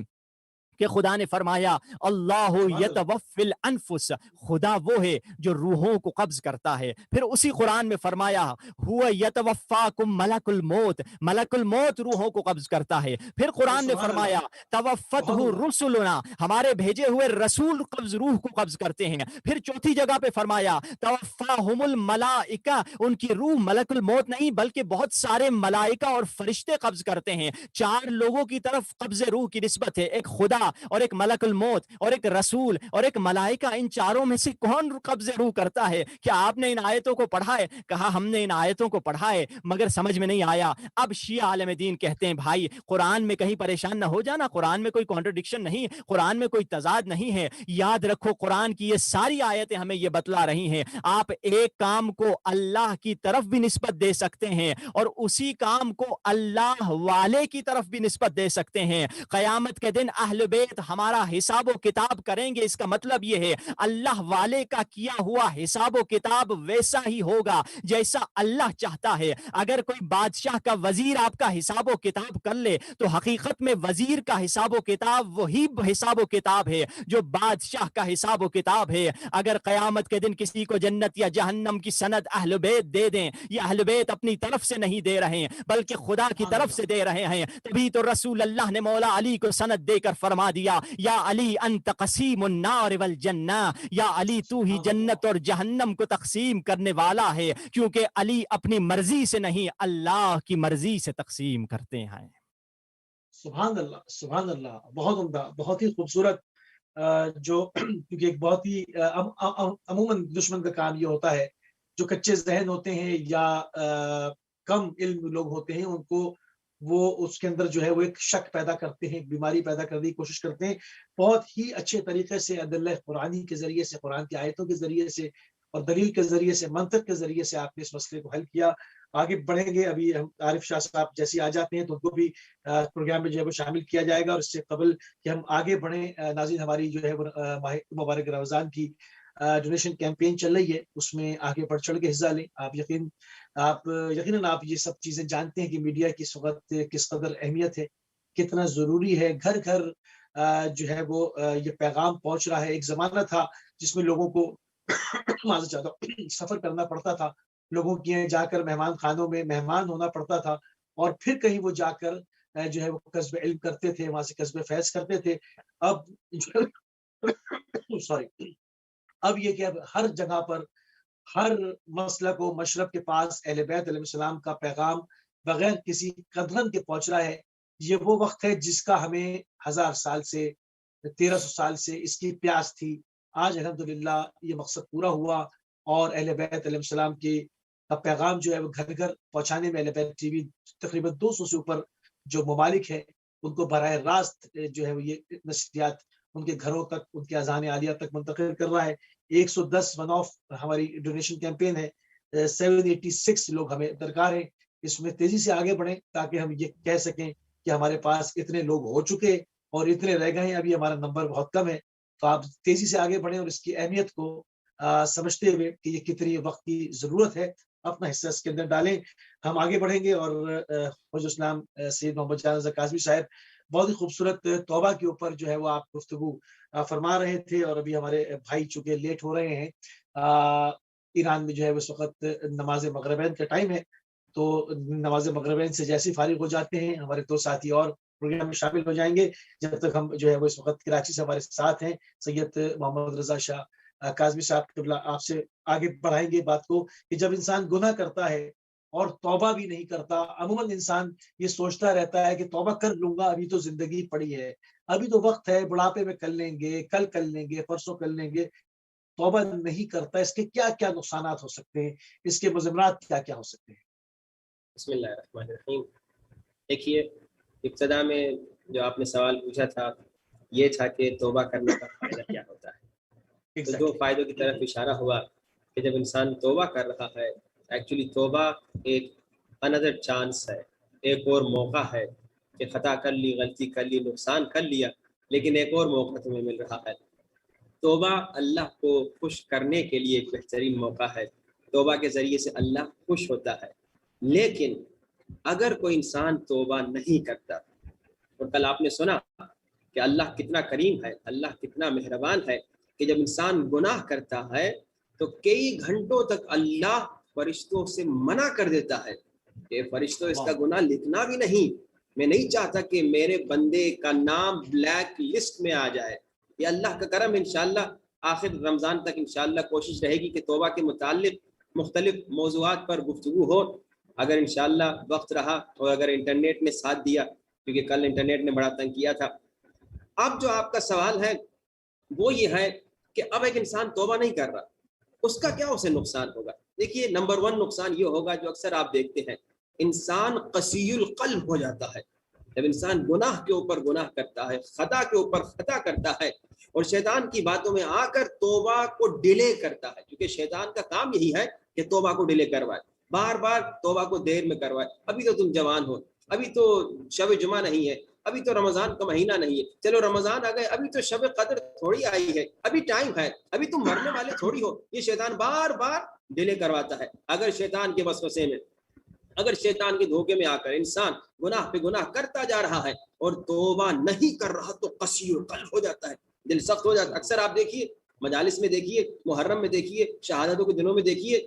کہ خدا نے فرمایا اللہ سبحان اللہ، یتوفی الانفس، خدا وہ ہے جو روحوں کو قبض کرتا ہے۔ پھر اسی قرآن میں فرمایا هو یتوفاکم ملک الموت، ملک الموت روحوں کو قبض کرتا ہے۔ پھر قرآن نے سبحان اللہ، فرمایا توفتہ بہت عمدہ، رسلنا، ہمارے بھیجے ہوئے رسول روح کو قبض کرتے ہیں۔ پھر چوتھی جگہ پہ فرمایا توفاہم الملائکہ، ان کی روح ملک الموت نہیں بلکہ بہت سارے ملائکہ اور فرشتے قبض کرتے ہیں۔ چار لوگوں کی طرف قبض روح کی نسبت ہے، ایک خدا اور ایک ملک الموت اور ایک رسول اور ایک ملائکہ۔ ان چاروں میں سے کون قبض روح کرتا ہے؟ کیا آپ نے ان آیتوں کو پڑھا ہے؟ کہا ہم نے ان آیتوں کو پڑھا ہے مگر سمجھ میں نہیں آیا۔ اب شیعہ عالم دین کہتے ہیں بھائی قرآن میں کہیں پریشان نہ ہو جانا، قرآن میں کوئی کانٹرڈکشن نہیں، قرآن میں کوئی تضاد نہیں ہے۔ یاد رکھو قرآن کی یہ ساری آیتیں ہمیں یہ بتلا رہی ہیں آپ ایک کام کو اللہ کی طرف بھی نسبت دے سکتے ہیں اور اسی کام کو اللہ والے کی طرف بھی نسبت دے سکتے ہیں۔ قیامت کے دن اہل بیت ہمارا حساب و کتاب کریں گے، اس کا مطلب یہ ہے اللہ والے کا کیا ہوا حساب و کتاب ویسا ہی ہوگا جیسا اللہ چاہتا ہے۔ اگر کوئی بادشاہ کا وزیر آپ کا حساب و کتاب کر لے تو حقیقت میں وزیر کا حساب و کتاب وہی حساب و کتاب ہے جو بادشاہ کا حساب و کتاب ہے۔ اگر قیامت کے دن کسی کو جنت یا جہنم کی سند اہل بیت دے دیں، یہ اہل بیت اپنی طرف سے نہیں دے رہے ہیں بلکہ خدا کی سبحان طرف اللہ، سے دے رہے ہیں۔ تبھی تو رسول اللہ نے مولا علی کو سند دے کر فرما دیا یا علی انت قسیم النار والجنہ، یا علی تو ہی سبحان جنت اللہ، اور جہنم کو تقسیم کرنے والا ہے، کیونکہ علی اپنی مرضی سے نہیں اللہ کی مرضی سے تقسیم کرتے ہیں۔ سبحان اللہ، سبحان اللہ، بہت عمدہ، بہت ہی خوبصورت۔ جو کیونکہ ایک بہت ہی عموماً دشمن کا کام یہ ہوتا ہے جو کچے ذہن ہوتے ہیں یا کم علم لوگ ہوتے ہیں ان کو وہ اس کے اندر جو ہے وہ ایک شک پیدا کرتے ہیں، ایک بیماری پیدا کرنے کی کوشش کرتے ہیں۔ بہت ہی اچھے طریقے سے ادلہ قرآنی کے ذریعے سے، قرآن کی آیتوں کے ذریعے سے اور دلیل کے ذریعے سے، منطق کے ذریعے سے آپ نے اس مسئلے کو حل کیا۔ آگے بڑھیں گے. ابھی ہم عارف شاہ صاحب جیسے آ جاتے ہیں تو ان کو بھی پروگرام میں جو ہے وہ شامل کیا جائے گا. اور اس سے قبل کہ ہم آگے بڑھیں ناظرین، ہماری جو ہے وہ ماہ مبارک رمضان کی ڈونیشن کیمپین چل رہی ہے، اس میں آگے بڑھ چڑھ کے حصہ لیں. یقیناً آپ یہ سب چیزیں جانتے ہیں کہ میڈیا کی اس وقت کس قدر اہمیت ہے، کتنا ضروری ہے. گھر گھر جو ہے وہ یہ پیغام پہنچ رہا ہے. ایک زمانہ تھا جس میں لوگوں کو معذرت چاہتا ہوں سفر کرنا پڑتا تھا، لوگوں کے یہاں جا کر مہمان خانوں میں مہمان ہونا پڑتا تھا، اور پھر کہیں وہ جا کر جو ہے وہ کسب علم کرتے تھے، وہاں سے کسب فیض کرتے تھے. اب سوری اب یہ کہ اب ہر جگہ پر ہر مسلک و مشرب کے پاس اہل بیت علیہ السلام کا پیغام بغیر کسی قدرن کے پہنچ رہا ہے. یہ وہ وقت ہے جس کا ہمیں 1000 سال سے 1300 سال سے اس کی پیاس تھی. آج الحمدللہ یہ مقصد پورا ہوا، اور اہل بیت علیہ السلام کی کا پیغام جو ہے وہ گھر گھر پہنچانے میں اہل بیت ٹی وی تقریباً 200 سے اوپر جو ممالک ہیں ان کو براہ راست جو ہے وہ یہ نشریات ان کے گھروں تک، ان کے اذان عالیہ تک منتقل کر رہا ہے. 110 ون آف ہماری ڈونیشن کیمپین ہے. 786 لوگ ہمیں درکار ہیں. اس میں تیزی سے آگے بڑھیں تاکہ ہم یہ کہہ سکیں کہ ہمارے پاس اتنے لوگ ہو چکے اور اتنے رہ گئے ہیں، ابھی ہمارا نمبر بہت کم ہے. تو آپ تیزی سے آگے بڑھیں اور اس کی اہمیت کو سمجھتے ہوئے کہ یہ کتنی وقت کی ضرورت ہے اپنا حصہ اس کے اندر ڈالیں. ہم آگے بڑھیں گے. اور حجت اسلام سید محمد جان رضا کاظمی صاحب بہت ہی خوبصورت توبہ کے اوپر جو ہے وہ آپ گفتگو فرما رہے تھے. اور ابھی ہمارے بھائی چونکہ لیٹ ہو رہے ہیں، ایران میں جو ہے اس وقت نماز مغربین کا ٹائم ہے، تو نماز مغربین سے جیسے فارغ ہو جاتے ہیں ہمارے 2 ساتھی اور پروگرام میں شامل ہو جائیں گے. جب تک ہم جو ہے وہ اس وقت کراچی سے ہمارے ساتھ ہیں سید محمد رضا شاہ کاظمی صاحب قبلہ، آپ سے آگے بڑھائیں گے بات کو کہ جب انسان گناہ کرتا ہے اور توبہ بھی نہیں کرتا، عموماً انسان یہ سوچتا رہتا ہے کہ توبہ کر لوں گا، ابھی تو زندگی پڑی ہے، ابھی تو وقت ہے، بڑھاپے میں کر لیں گے، کل کر لیں گے، پرسوں کر لیں گے. توبہ نہیں کرتا. اس کے کیا کیا نقصانات ہو سکتے ہیں، اس کے مضمرات کیا کیا ہو سکتے ہیں؟ بسم اللہ الرحمن الرحیم. دیکھیے، ابتدا میں جو آپ نے سوال پوچھا تھا یہ تھا کہ توبہ کرنے کا فائدہ کیا ہوتا ہے. تو 2 فائدوں کی طرف اشارہ ہوا کہ جب انسان توبہ کر رہا ہے، ایکچولی توبہ ایک اندر چانس ہے، ایک اور موقع ہے کہ خطا کر لی، غلطی کر لی، نقصان کر لیا، لیکن ایک اور موقع تمہیں مل رہا ہے. توبہ اللہ کو خوش کرنے کے لیے ایک بہترین موقع ہے. توبہ کے ذریعے سے اللہ خوش ہوتا ہے. لیکن اگر کوئی انسان توبہ نہیں کرتا، اور کل آپ نے سنا کہ اللہ کتنا کریم ہے، اللہ کتنا مہربان ہے کہ جب انسان گناہ کرتا ہے تو کئی گھنٹوں تک اللہ فرشتوں سے منع کر دیتا ہے کہ فرشتوں اس کا گناہ لکھنا بھی نہیں، میں نہیں چاہتا کہ میرے بندے کا نام بلیک لسٹ میں آ جائے. یہ اللہ کا کرم. انشاءاللہ آخر رمضان تک انشاءاللہ کوشش رہے گی کہ توبہ کے متعلق مختلف موضوعات پر گفتگو ہو، اگر انشاءاللہ وقت رہا اور اگر انٹرنیٹ نے ساتھ دیا، کیونکہ کل انٹرنیٹ نے بڑا تنگ کیا تھا. اب جو آپ کا سوال ہے وہ یہ ہے کہ اب ایک انسان توبہ نہیں کر رہا، اس کا کیا اسے نقصان ہوگا. دیکھیے، نمبر 1 نقصان یہ ہوگا جو اکثر آپ دیکھتے ہیں، انسان قسی القلب ہو جاتا ہے. جب انسان گناہ کے اوپر گناہ کرتا ہے، خطا کے اوپر خطا کرتا ہے اور شیطان کی باتوں میں آ کر توبہ کو ڈیلے کرتا ہے، کیونکہ شیطان کا کام یہی ہے کہ توبہ کو ڈیلے کروائے، بار بار توبہ کو دیر میں کروائے. ابھی تو تم جوان ہو، ابھی تو شب جمعہ نہیں ہے، ابھی تو رمضان کا مہینہ نہیں ہے، چلو رمضان آ گئے، ابھی تو شب قدر تھوڑی آئی ہے، ابھی ٹائم ہے، ابھی تم مرنے والے تھوڑی ہو. یہ شیطان بار بار ڈیلے کرواتا ہے. اگر شیطان کے وسوسے میں، اگر شیطان کے دھوکے میں آ کر انسان گناہ پہ گناہ کرتا جا رہا ہے اور توبہ نہیں کر رہا تو قسی القلب ہو جاتا ہے، دل سخت ہو جاتا ہے. اکثر آپ دیکھیے، مجالس میں دیکھیے، محرم میں دیکھیے، شہادتوں کے دنوں میں دیکھیے،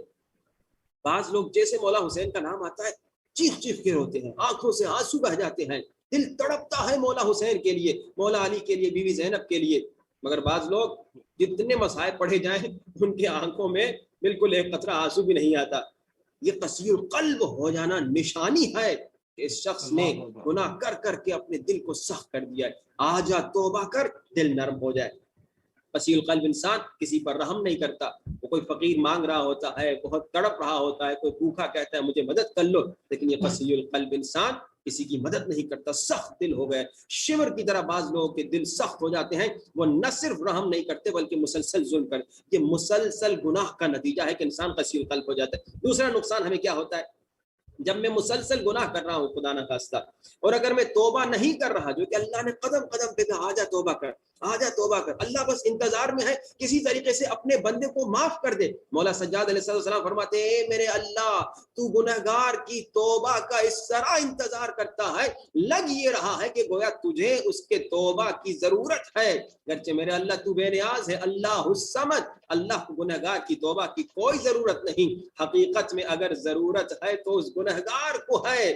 بعض لوگ جیسے مولا حسین کا نام آتا ہے چیخ چیخ کے روتے ہیں، آنکھوں سے آنسو بہ جاتے ہیں، دل تڑپتا ہے مولا حسین کے لیے، مولا علی کے لیے، بی بی زینب کے لیے. مگر بعض لوگ جتنے مصائب پڑھے جائیں ان کی آنکھوں میں بالکل ایک قطرہ آنسو بھی نہیں آتا. یہ قسی القلب ہو جانا نشانی ہے کہ اس شخص نے گناہ کر کر کے اپنے دل کو سخت کر دیا ہے. آ جا توبہ کر، دل نرم ہو جائے. قسی القلب انسان کسی پر رحم نہیں کرتا. وہ کوئی فقیر مانگ رہا ہوتا ہے، بہت تڑپ رہا ہوتا ہے، کوئی بھوکا کہتا ہے مجھے مدد کر لو، لیکن یہ قسی القلب انسان کسی کی مدد نہیں کرتا، سخت دل ہو گئے. شور کی طرح بعض لوگوں کے دل سخت ہو جاتے ہیں، وہ نہ صرف رحم نہیں کرتے بلکہ مسلسل ظلم کرتے. یہ مسلسل گناہ کا نتیجہ ہے کہ انسان قسی القلب ہو جاتا ہے. دوسرا نقصان ہمیں کیا ہوتا ہے جب میں مسلسل گناہ کر رہا ہوں خدا نہ خواستہ، اور اگر میں توبہ نہیں کر رہا، جو کہ اللہ نے قدم قدم پہ کہا آجا توبہ کر، آجا توبہ کر، اللہ بس انتظار میں ہے کسی طریقے سے اپنے بندے کو معاف کر دے۔ مولا سجاد علیہ السلام فرماتے ہیں، اے میرے اللہ، تو گنہگار کی توبہ کا اس طرح انتظار کرتا ہے، لگ یہ رہا ہے کہ گویا تجھے اس کے توبہ کی ضرورت ہے، گرچہ میرے اللہ تو بے نیاز ہے، اللہ الصمد، اللہ کو گنہگار کی توبہ کی کوئی ضرورت نہیں۔ حقیقت میں اگر ضرورت ہے تو اس گنہگار کو ہے،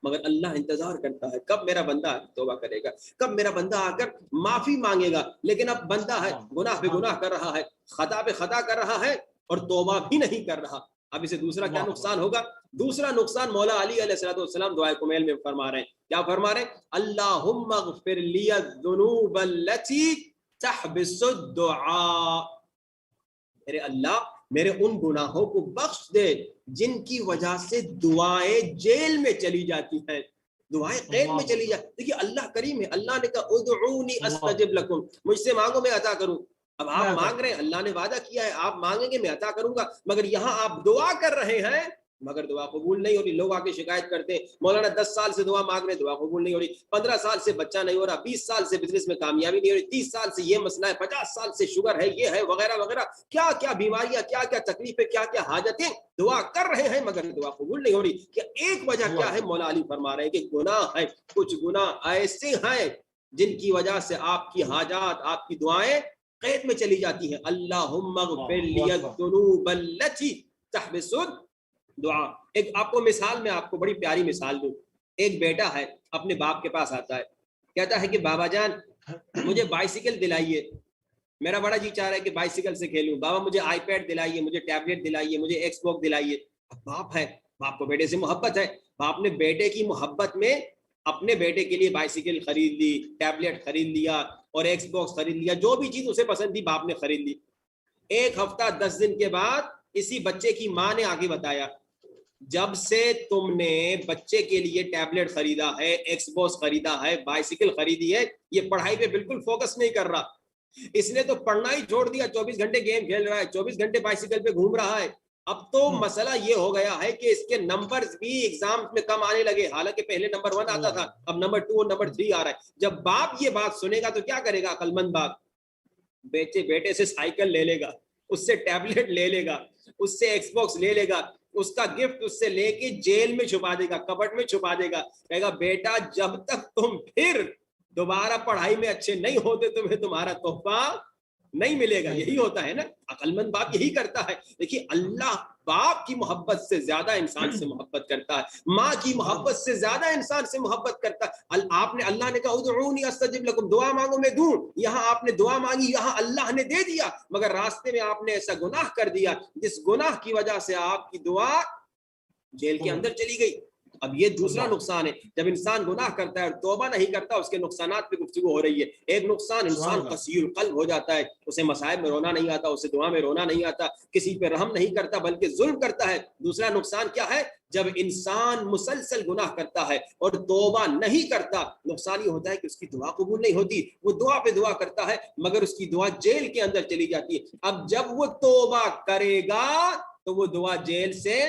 مگر اللہ انتظار کرتا ہے کب میرا بندہ توبہ کرے گا، کب میرا بندہ آ کر معافی مانگے گا۔ لیکن اب بندہ ہے، گناہ پہ گناہ کر رہا ہے، خطا پہ خطا کر رہا ہے اور توبہ بھی نہیں کر رہا۔ اب اسے دوسرا کیا نقصان ہوگا؟ دوسرا نقصان مولا علی علیہ السلام دعائے کمیل میں فرما رہے ہیں، کیا فرما رہے ہیں؟ اللہم اغفر لی الذنوب التی تحبس الدعاء، میرے اللہ میرے ان گناہوں کو بخش دے جن کی وجہ سے دعائیں جیل میں چلی جاتی ہیں، دعائیں قید میں چلی جاتی۔ دیکھیے اللہ کریم ہے، اللہ نے کہا ادعونی استجب لکم، مجھ سے مانگو میں عطا کروں۔ اب آپ مانگ رہے ہیں، اللہ نے وعدہ کیا ہے آپ مانگیں گے میں عطا کروں گا، مگر یہاں آپ دعا کر رہے ہیں مگر دعا قبول نہیں ہو رہی۔ لوگ آ کے شکایت کرتے ہیں، مولانا 10 سال سے دعا مانگ رہے ہیں، دعا قبول نہیں ہو رہی، 15 سال سے بچہ نہیں ہو رہا، 20 سال سے بزنس میں کامیابی نہیں ہو رہی، 30 سال سے یہ مسئلہ ہے، 50 سال سے شوگر ہے، یہ ہے، وغیرہ وغیرہ، کیا کیا بیماریاں، کیا کیا تکلیفیں، کیا کیا حاجتیں، دعا کر رہے ہیں مگر دعا قبول نہیں ہو رہی۔ کیا ایک وجہ کیا ہے؟ مولا علی فرما رہے ہیں کہ گناہ ہے، کچھ گناہ ایسے ہیں جن کی وجہ سے آپ کی حاجات، آپ کی دعائیں قید میں چلی جاتی ہیں۔ اللہم اغفر لی الذنوب التی تحبس دعا۔ ایک آپ کو مثال، میں آپ کو بڑی پیاری مثال دوں۔ ایک بیٹا ہے اپنے باپ کے پاس آتا ہے، کہتا ہے کہ بابا جان مجھے بائسیکل دلائیے، میرا بڑا جی چاہ رہا ہے کہ بائسیکل سے کھیلوں، بابا مجھے آئی پیڈ دلائیے، مجھے ٹیبلٹ دلائیے، مجھے ایکس باکس دلائیے۔ اب باپ ہے، باپ کو بیٹے سے محبت ہے، باپ نے بیٹے کی محبت میں اپنے بیٹے کے لیے بائسیکل خرید لی، ٹیبلٹ خرید لیا اور ایکس باکس خرید لیا، جو بھی چیز اسے پسند تھی باپ نے خرید لی۔ ایک ہفتہ 10 دن کے بعد اسی بچے کی ماں نے آگے بتایا، جب سے تم نے بچے کے لیے ٹیبلٹ خریدا ہے، ایکس باکس خریدا ہے، بائسیکل خریدی ہے، یہ پڑھائی پہ بالکل فوکس نہیں کر رہا، اس نے تو پڑھنا ہی چھوڑ دیا، 24 گھنٹے گیم کھیل رہا ہے، 24 گھنٹے بائسیکل پہ گھوم رہا ہے۔ اب تو مسئلہ یہ ہو گیا ہے کہ اس کے نمبرز بھی ایگزام میں کم آنے لگے، حالانکہ پہلے نمبر 1 آتا تھا، اب نمبر 2 اور نمبر 3 آ رہا ہے۔ جب باپ یہ بات سنے گا تو کیا کرے گا عقل مند باپ؟ بیٹے سے سائیکل لے لے گا، اس سے ٹیبلٹ لے لے گا، اس سے ایکس باکس لے لے گا، اس کا گفٹ اس سے لے کے جیل میں چھپا دے گا، کبٹ میں چھپا دے گا، کہے گا بیٹا جب تک تم پھر دوبارہ پڑھائی میں اچھے نہیں ہوتے تمہیں تمہارا تحفہ نہیں ملے گا۔ یہی ہوتا ہے نا، عقل مند باپ یہی کرتا ہے۔ دیکھیے اللہ باپ کی محبت سے زیادہ انسان سے محبت کرتا ہے، ماں کی محبت سے زیادہ انسان سے محبت کرتا ہے۔ اللہ نے کہا ادعونی استجب لکم، دعا مانگو میں دوں، یہاں آپ نے دعا مانگی، یہاں اللہ نے دے دیا، مگر راستے میں آپ نے ایسا گناہ کر دیا جس گناہ کی وجہ سے آپ کی دعا جیل کے اندر چلی گئی۔ اب یہ دوسرا نقصان ہے، جب انسان گناہ کرتا ہے اور توبہ نہیں کرتا، اس کے نقصانات پہ گفتگو ہو رہی ہے۔ ایک نقصان، انسان قصیر القلب ہو جاتا ہے، اسے مصائب میں رونا نہیں آتا، اسے دعا میں رونا نہیں آتا، کسی پہ رحم نہیں کرتا بلکہ ظلم کرتا ہے۔ دوسرا نقصان کیا ہے؟ جب انسان مسلسل گناہ کرتا ہے اور توبہ نہیں کرتا، نقصان یہ ہوتا ہے کہ اس کی دعا قبول نہیں ہوتی، وہ دعا پہ دعا کرتا ہے مگر اس کی دعا جیل کے اندر چلی جاتی ہے۔ اب جب وہ توبہ کرے گا تو وہ دعا جیل سے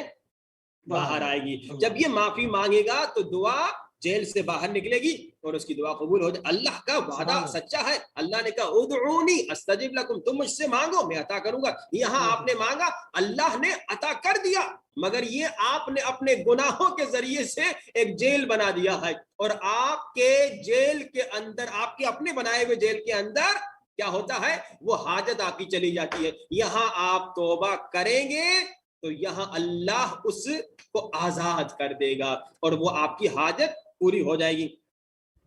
باہر آئے گی، جب یہ معافی مانگے گا تو دعا جیل سے باہر نکلے گی اور اس کی دعا قبول ہو جائے۔ اللہ کا وعدہ سچا ہے، اللہ نے کہا ادعونی استجب لکم، تم مجھ سے مانگو میں عطا کروں گا۔ یہاں آپ نے مانگا، اللہ نے عطا کر دیا، مگر یہ آپ نے اپنے گناہوں کے ذریعے سے ایک جیل بنا دیا ہے، اور آپ کے جیل کے اندر، آپ کے اپنے بنائے ہوئے جیل کے اندر کیا ہوتا ہے؟ وہ حاجت آپ کی چلی جاتی ہے۔ یہاں آپ توبہ کریں گے تو یہاں اللہ اس کو آزاد کر دے گا اور وہ آپ کی حاجت پوری ہو جائے گی۔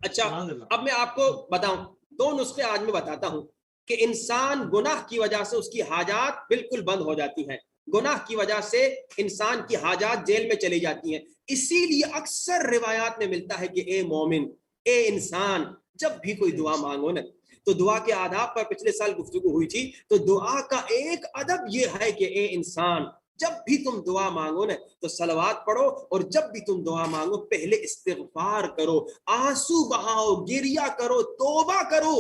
اچھا اب میں آپ کو بتاؤں، 2 نسخے آج میں بتاتا ہوں کہ انسان گناہ کی وجہ سے اس کی حاجات بالکل بند ہو جاتی ہیں، گناہ کی وجہ سے انسان کی حاجات جیل میں چلی جاتی ہیں۔ اسی لیے اکثر روایات میں ملتا ہے کہ اے مومن، اے انسان، جب بھی کوئی دعا مانگو نا، تو دعا کے آداب پر پچھلے سال گفتگو ہوئی تھی، تو دعا کا ایک ادب یہ ہے کہ اے انسان، جب بھی تم دعا مانگو نا تو صلوات پڑھو، اور جب بھی تم دعا مانگو پہلے استغفار کرو، آنسو بہاؤ، گریہ کرو، توبہ کرو،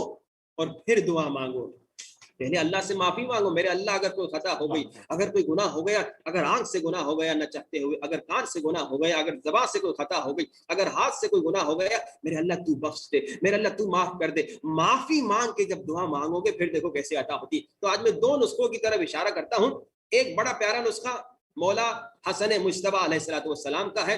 اور پھر دعا مانگو۔ پہلے اللہ سے معافی مانگو، میرے اللہ اگر کوئی خطا ہو گئی، اگر کوئی گناہ ہو گیا، اگر آنکھ سے گناہ ہو گیا نہ چاہتے ہوئے، اگر کان سے گناہ ہو گیا، اگر زبان سے کوئی خطا ہو گئی، اگر ہاتھ سے کوئی گناہ ہو گیا، میرے اللہ تو بخش دے، میرے اللہ تو معاف کر دے۔ معافی مانگ کے جب دعا مانگو گے پھر دیکھو کیسے عطا ہوتی۔ تو آج میں دو نسخوں کی طرف اشارہ کرتا ہوں۔ ایک بڑا پیارا نسخہ مولا حسن مجتبیٰ علیہ السلام کا ہے۔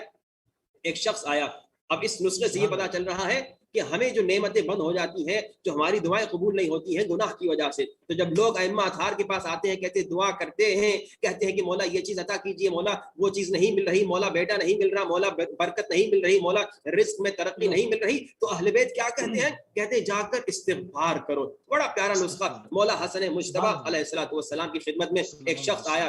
ایک شخص آیا، اب اس نسخے سے یہ پتا چل رہا ہے کہ ہمیں جو نعمتیں بند ہو جاتی ہیں، جو ہماری دعائیں قبول نہیں ہوتی ہیں گناہ کی وجہ سے، تو جب لوگ ائمہ اطہار کے پاس آتے ہیں، کہتے ہیں دعا کرتے ہیں، کہتے ہیں کہ مولا یہ چیز عطا کیجیے، مولا وہ چیز نہیں مل رہی، مولا بیٹا نہیں مل رہا، مولا برکت نہیں مل رہی، مولا رزق میں ترقی نہیں مل رہی، تو اہل بیت کیا کہتے ہیں؟ کہتے ہیں جا کر استغفار کرو۔ بڑا پیارا نسخہ مولا حسن مجتبیٰ علیہ السلام کی خدمت میں ایک شخص آیا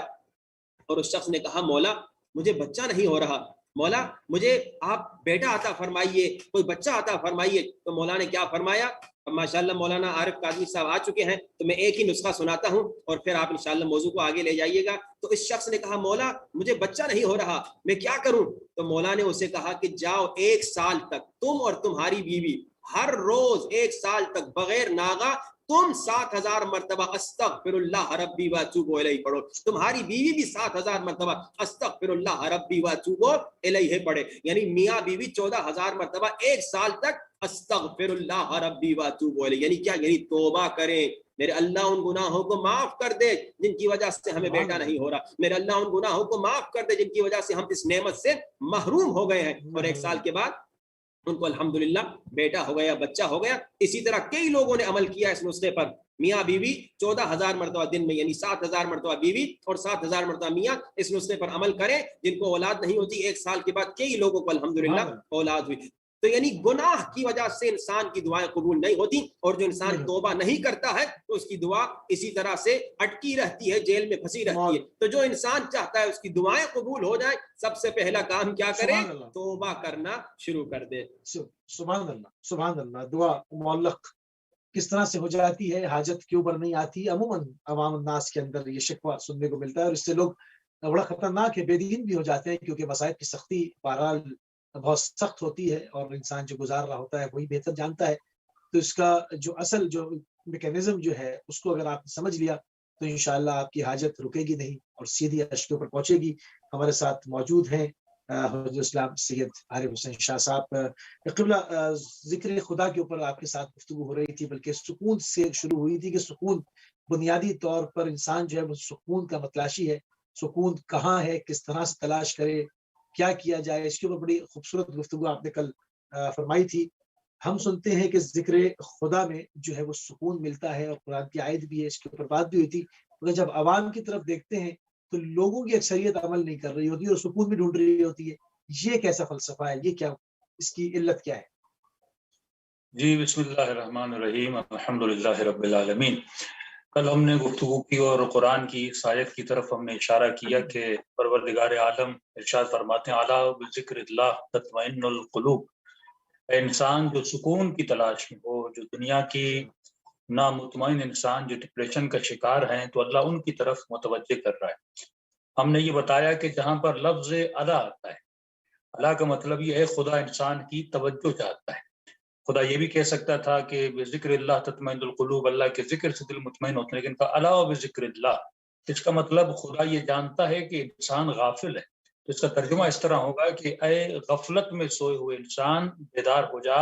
اور اس شخص نے کہا مولا مجھے بچہ نہیں ہو رہا، مولا مجھے آپ بیٹا عطا فرمائیے، کوئی بچہ عطا فرمائیے۔ تو مولا نے کیا فرمایا؟ اب ماشاءاللہ مولانا عارف قادری صاحب آ چکے ہیں، تو میں ایک ہی نسخہ سناتا ہوں اور پھر آپ انشاءاللہ موضوع کو آگے لے جائیے گا۔ تو اس شخص نے کہا مولا مجھے بچہ نہیں ہو رہا، میں کیا کروں؟ تو مولا نے اسے کہا کہ جاؤ 1 سال تک تم اور تمہاری بیوی ہر روز 1 سال تک بغیر ناغہ تم 7000 مرتبہ استغفر اللہ ربی واتوب الیہ پڑھو، تمہاری بیوی بھی 7000 مرتبہ استغفر اللہ ربی واتوب الیہ پڑھے، یعنی میاں بیوی 14000 مرتبہ 1 سال تک استغفر اللہ ربی واتوب الیہ، یعنی کیا؟ یعنی توبہ کریں، میرے اللہ ان گناہوں کو معاف کر دے جن کی وجہ سے ہمیں بیٹا نہیں ہو رہا، میرے اللہ ان گناہوں کو معاف کر دے جن کی وجہ سے ہم اس نعمت سے محروم ہو گئے ہیں، اور 1 سال کے بعد ان کو الحمدللہ بیٹا ہو گیا، بچہ ہو گیا۔ اسی طرح کئی لوگوں نے عمل کیا اس نسخے پر، میاں بیوی 14000 مرتبہ دن میں، یعنی 7000 مرتبہ بیوی اور 7000 مرتبہ میاں اس نسخے پر عمل کریں۔ جن کو اولاد نہیں ہوتی 1 سال کے بعد کئی لوگوں کو الحمدللہ اولاد ہوئی۔ تو یعنی گناہ کی وجہ سے انسان کی دعائیں قبول نہیں ہوتی، اور جو انسان توبہ نہیں کرتا ہے تو اس کی دعا اسی طرح سے اٹکی رہتی ہے، جیل میں پھنسی رہتی ہے۔ تو جو انسان چاہتا ہے اس کی دعائیں قبول ہو جائیں، سب سے پہلا کام کیا کرے؟ توبہ کرنا شروع کر دے۔ سبحان اللہ، سبحان اللہ۔ دعا معلق کس طرح سے ہو جاتی ہے، حاجت کے اوپر نہیں آتی۔ عموماً عوام الناس کے اندر یہ شکوہ سننے کو ملتا ہے، اور اس سے لوگ بڑا خطرناک ہے، بے دین بھی ہو جاتے ہیں، کیونکہ مصائب کی سختی بہرحال بہت سخت ہوتی ہے، اور انسان جو گزار رہا ہوتا ہے وہی بہتر جانتا ہے۔ تو اس کا جو اصل جو میکینزم جو ہے اس کو اگر آپ نے سمجھ لیا تو انشاءاللہ آپ کی حاجت رکے گی نہیں اور سیدھی عرش کے اوپر پہنچے گی۔ ہمارے ساتھ موجود ہیں حضرت اسلام سید عارف حسین شاہ صاحب۔ قبلہ ذکر خدا کے اوپر آپ کے ساتھ گفتگو ہو رہی تھی، بلکہ سکون سے شروع ہوئی تھی کہ سکون بنیادی طور پر انسان جو ہے وہ سکون کا متلاشی ہے۔ سکون کہاں ہے، کس طرح سے تلاش کرے، کیا کیا جائے، اس کے اوپر بڑی خوبصورت گفتگو آپ نے کل فرمائی تھی۔ ہم سنتے ہیں کہ ذکر خدا میں جو ہے وہ سکون ملتا ہے، اور قرآن کی آیت بھی ہے، اس کے اوپر بات بھی ہوئی تھی، مگر جب عوام کی طرف دیکھتے ہیں تو لوگوں کی اکثریت عمل نہیں کر رہی ہوتی اور سکون بھی ڈھونڈ رہی ہوتی ہے۔ یہ کیسا فلسفہ ہے، یہ کیا، اس کی علت کیا ہے؟ جی بسم اللہ الرحمن الرحیم، الحمدللہ رب العالمین۔ کل ہم نے گفتگو کی اور قرآن کی اس آیت کی طرف ہم نے اشارہ کیا کہ پروردگار عالم ارشاد فرماتے ہیں الا بذکر اللہ تطمئن القلوب، انسان جو سکون کی تلاش میں ہو، جو دنیا کی نامطمئن انسان جو ڈپریشن کا شکار ہیں، تو اللہ ان کی طرف متوجہ کر رہا ہے۔ ہم نے یہ بتایا کہ جہاں پر لفظ الا آتا ہے، الا کا مطلب یہ ہے خدا انسان کی توجہ چاہتا ہے۔ خدا یہ بھی کہہ سکتا تھا کہ بذکر اللہ تطمئن القلوب، اللہ کے ذکر سے دل مطمئن ہوتے ہیں، لیکن کہا الا بذکر اللہ، اس کا مطلب خدا یہ جانتا ہے کہ انسان غافل ہے۔ تو اس کا ترجمہ اس طرح ہوگا کہ اے غفلت میں سوئے ہوئے انسان، بیدار ہو جا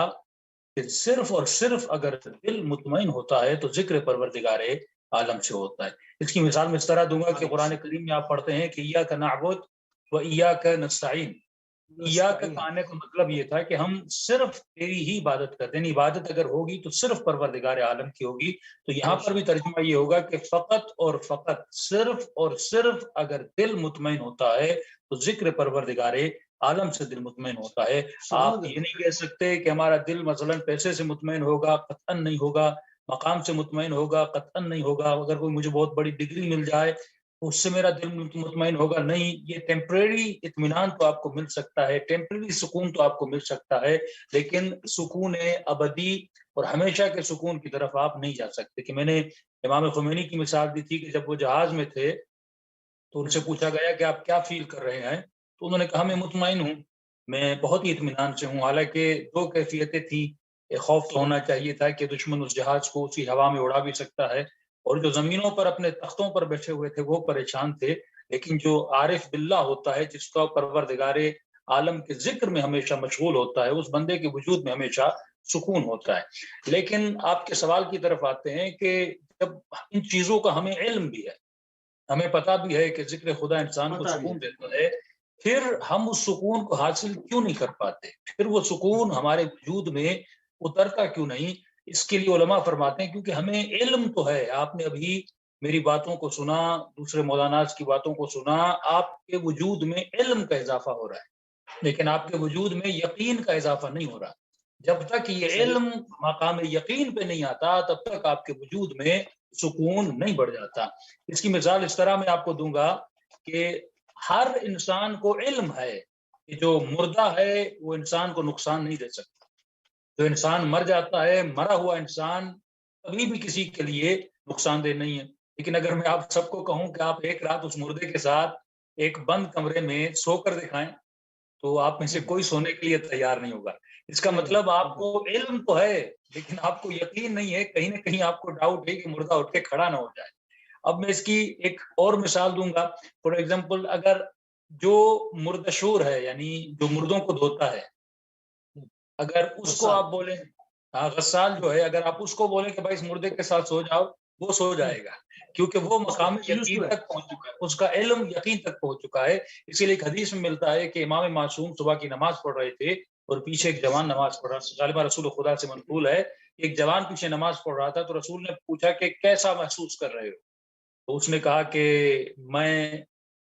کہ صرف اور صرف اگر دل مطمئن ہوتا ہے تو ذکر پروردگار عالم سے ہوتا ہے۔ اس کی مثال میں اس طرح دوں گا کہ قرآن کریم میں آپ پڑھتے ہیں کہ ایاک نعبد و ایاک نستعین۔ ایاک کا آنے کا مطلب یہ تھا کہ ہم صرف تیری ہی عبادت کرتے ہیں، عبادت اگر ہوگی تو صرف پروردگار عالم کی ہوگی۔ تو یہاں پر بھی ترجمہ یہ ہوگا کہ فقط اور فقط صرف اور صرف اگر دل مطمئن ہوتا ہے تو ذکر پروردگار عالم سے دل مطمئن ہوتا ہے۔ آپ یہ نہیں کہہ سکتے کہ ہمارا دل مثلا پیسے سے مطمئن ہوگا، قطعاً نہیں ہوگا، مقام سے مطمئن ہوگا، قطعاً نہیں ہوگا، اگر کوئی مجھے بہت بڑی ڈگری مل جائے اس سے میرا دل مطمئن ہوگا، نہیں۔ یہ ٹیمپریری اطمینان تو آپ کو مل سکتا ہے، ٹیمپریری سکون تو آپ کو مل سکتا ہے، لیکن سکون ابدی اور ہمیشہ کے سکون کی طرف آپ نہیں جا سکتے۔ کہ میں نے امام خمینی کی مثال دی تھی کہ جب وہ جہاز میں تھے تو ان سے پوچھا گیا کہ آپ کیا فیل کر رہے ہیں، تو انہوں نے کہا میں مطمئن ہوں، میں بہت ہی اطمینان سے ہوں۔ حالانکہ 2 کیفیتیں تھیں، خوف تو ہونا چاہیے تھا کہ دشمن اس جہاز کو اسی ہوا میں اڑا بھی سکتا ہے، اور جو زمینوں پر اپنے تختوں پر بیٹھے ہوئے تھے وہ پریشان تھے، لیکن جو عارف باللہ ہوتا ہے، جس کا پروردگار عالم کے ذکر میں ہمیشہ مشغول ہوتا ہے، اس بندے کے وجود میں ہمیشہ سکون ہوتا ہے۔ لیکن آپ کے سوال کی طرف آتے ہیں کہ جب ان چیزوں کا ہمیں علم بھی ہے، ہمیں پتہ بھی ہے کہ ذکر خدا انسان کو سکون دیتا ہے، پھر ہم اس سکون کو حاصل کیوں نہیں کر پاتے؟ پھر وہ سکون ہمارے وجود میں اترتا کیوں نہیں؟ اس کے لیے علماء فرماتے ہیں کیونکہ ہمیں علم تو ہے، آپ نے ابھی میری باتوں کو سنا، دوسرے مولاناز کی باتوں کو سنا، آپ کے وجود میں علم کا اضافہ ہو رہا ہے، لیکن آپ کے وجود میں یقین کا اضافہ نہیں ہو رہا۔ جب تک یہ علم مقام یقین پہ نہیں آتا تب تک آپ کے وجود میں سکون نہیں بڑھ جاتا۔ اس کی مثال اس طرح میں آپ کو دوں گا کہ ہر انسان کو علم ہے کہ جو مردہ ہے وہ انسان کو نقصان نہیں دے سکتا، جو انسان مر جاتا ہے، مرا ہوا انسان کبھی بھی کسی کے لیے نقصان دہ نہیں ہے۔ لیکن اگر میں آپ سب کو کہوں کہ آپ ایک رات اس مردے کے ساتھ ایک بند کمرے میں سو کر دکھائیں تو آپ میں سے کوئی سونے کے لیے تیار نہیں ہوگا۔ اس کا مطلب آپ کو علم تو ہے لیکن آپ کو یقین نہیں ہے، کہیں نہ کہیں آپ کو ڈاؤٹ ہے کہ مردہ اٹھ کے کھڑا نہ ہو جائے۔ اب میں اس کی ایک اور مثال دوں گا۔ فار ایگزامپل، اگر جو مردشور ہے یعنی جو مردوں کو دھوتا ہے، اگر اس کو آپ بولیں، غسال جو ہے، اگر آپ اس کو بولیں کہ بھائی اس مردے کے ساتھ سو جاؤ، وہ سو جائے گا کیونکہ وہ مقام یقین تک پہنچ چکا ہے، اس کا علم یقین تک پہنچ چکا ہے۔ اسی لیے ایک حدیث میں ملتا ہے کہ امام معصوم صبح کی نماز پڑھ رہے تھے اور پیچھے ایک جوان نماز پڑھ رہا تھا، غالباً رسول خدا سے منقول ہے، ایک جوان پیچھے نماز پڑھ رہا تھا تو رسول نے پوچھا کہ کیسا محسوس کر رہے ہو؟ تو اس نے کہا کہ میں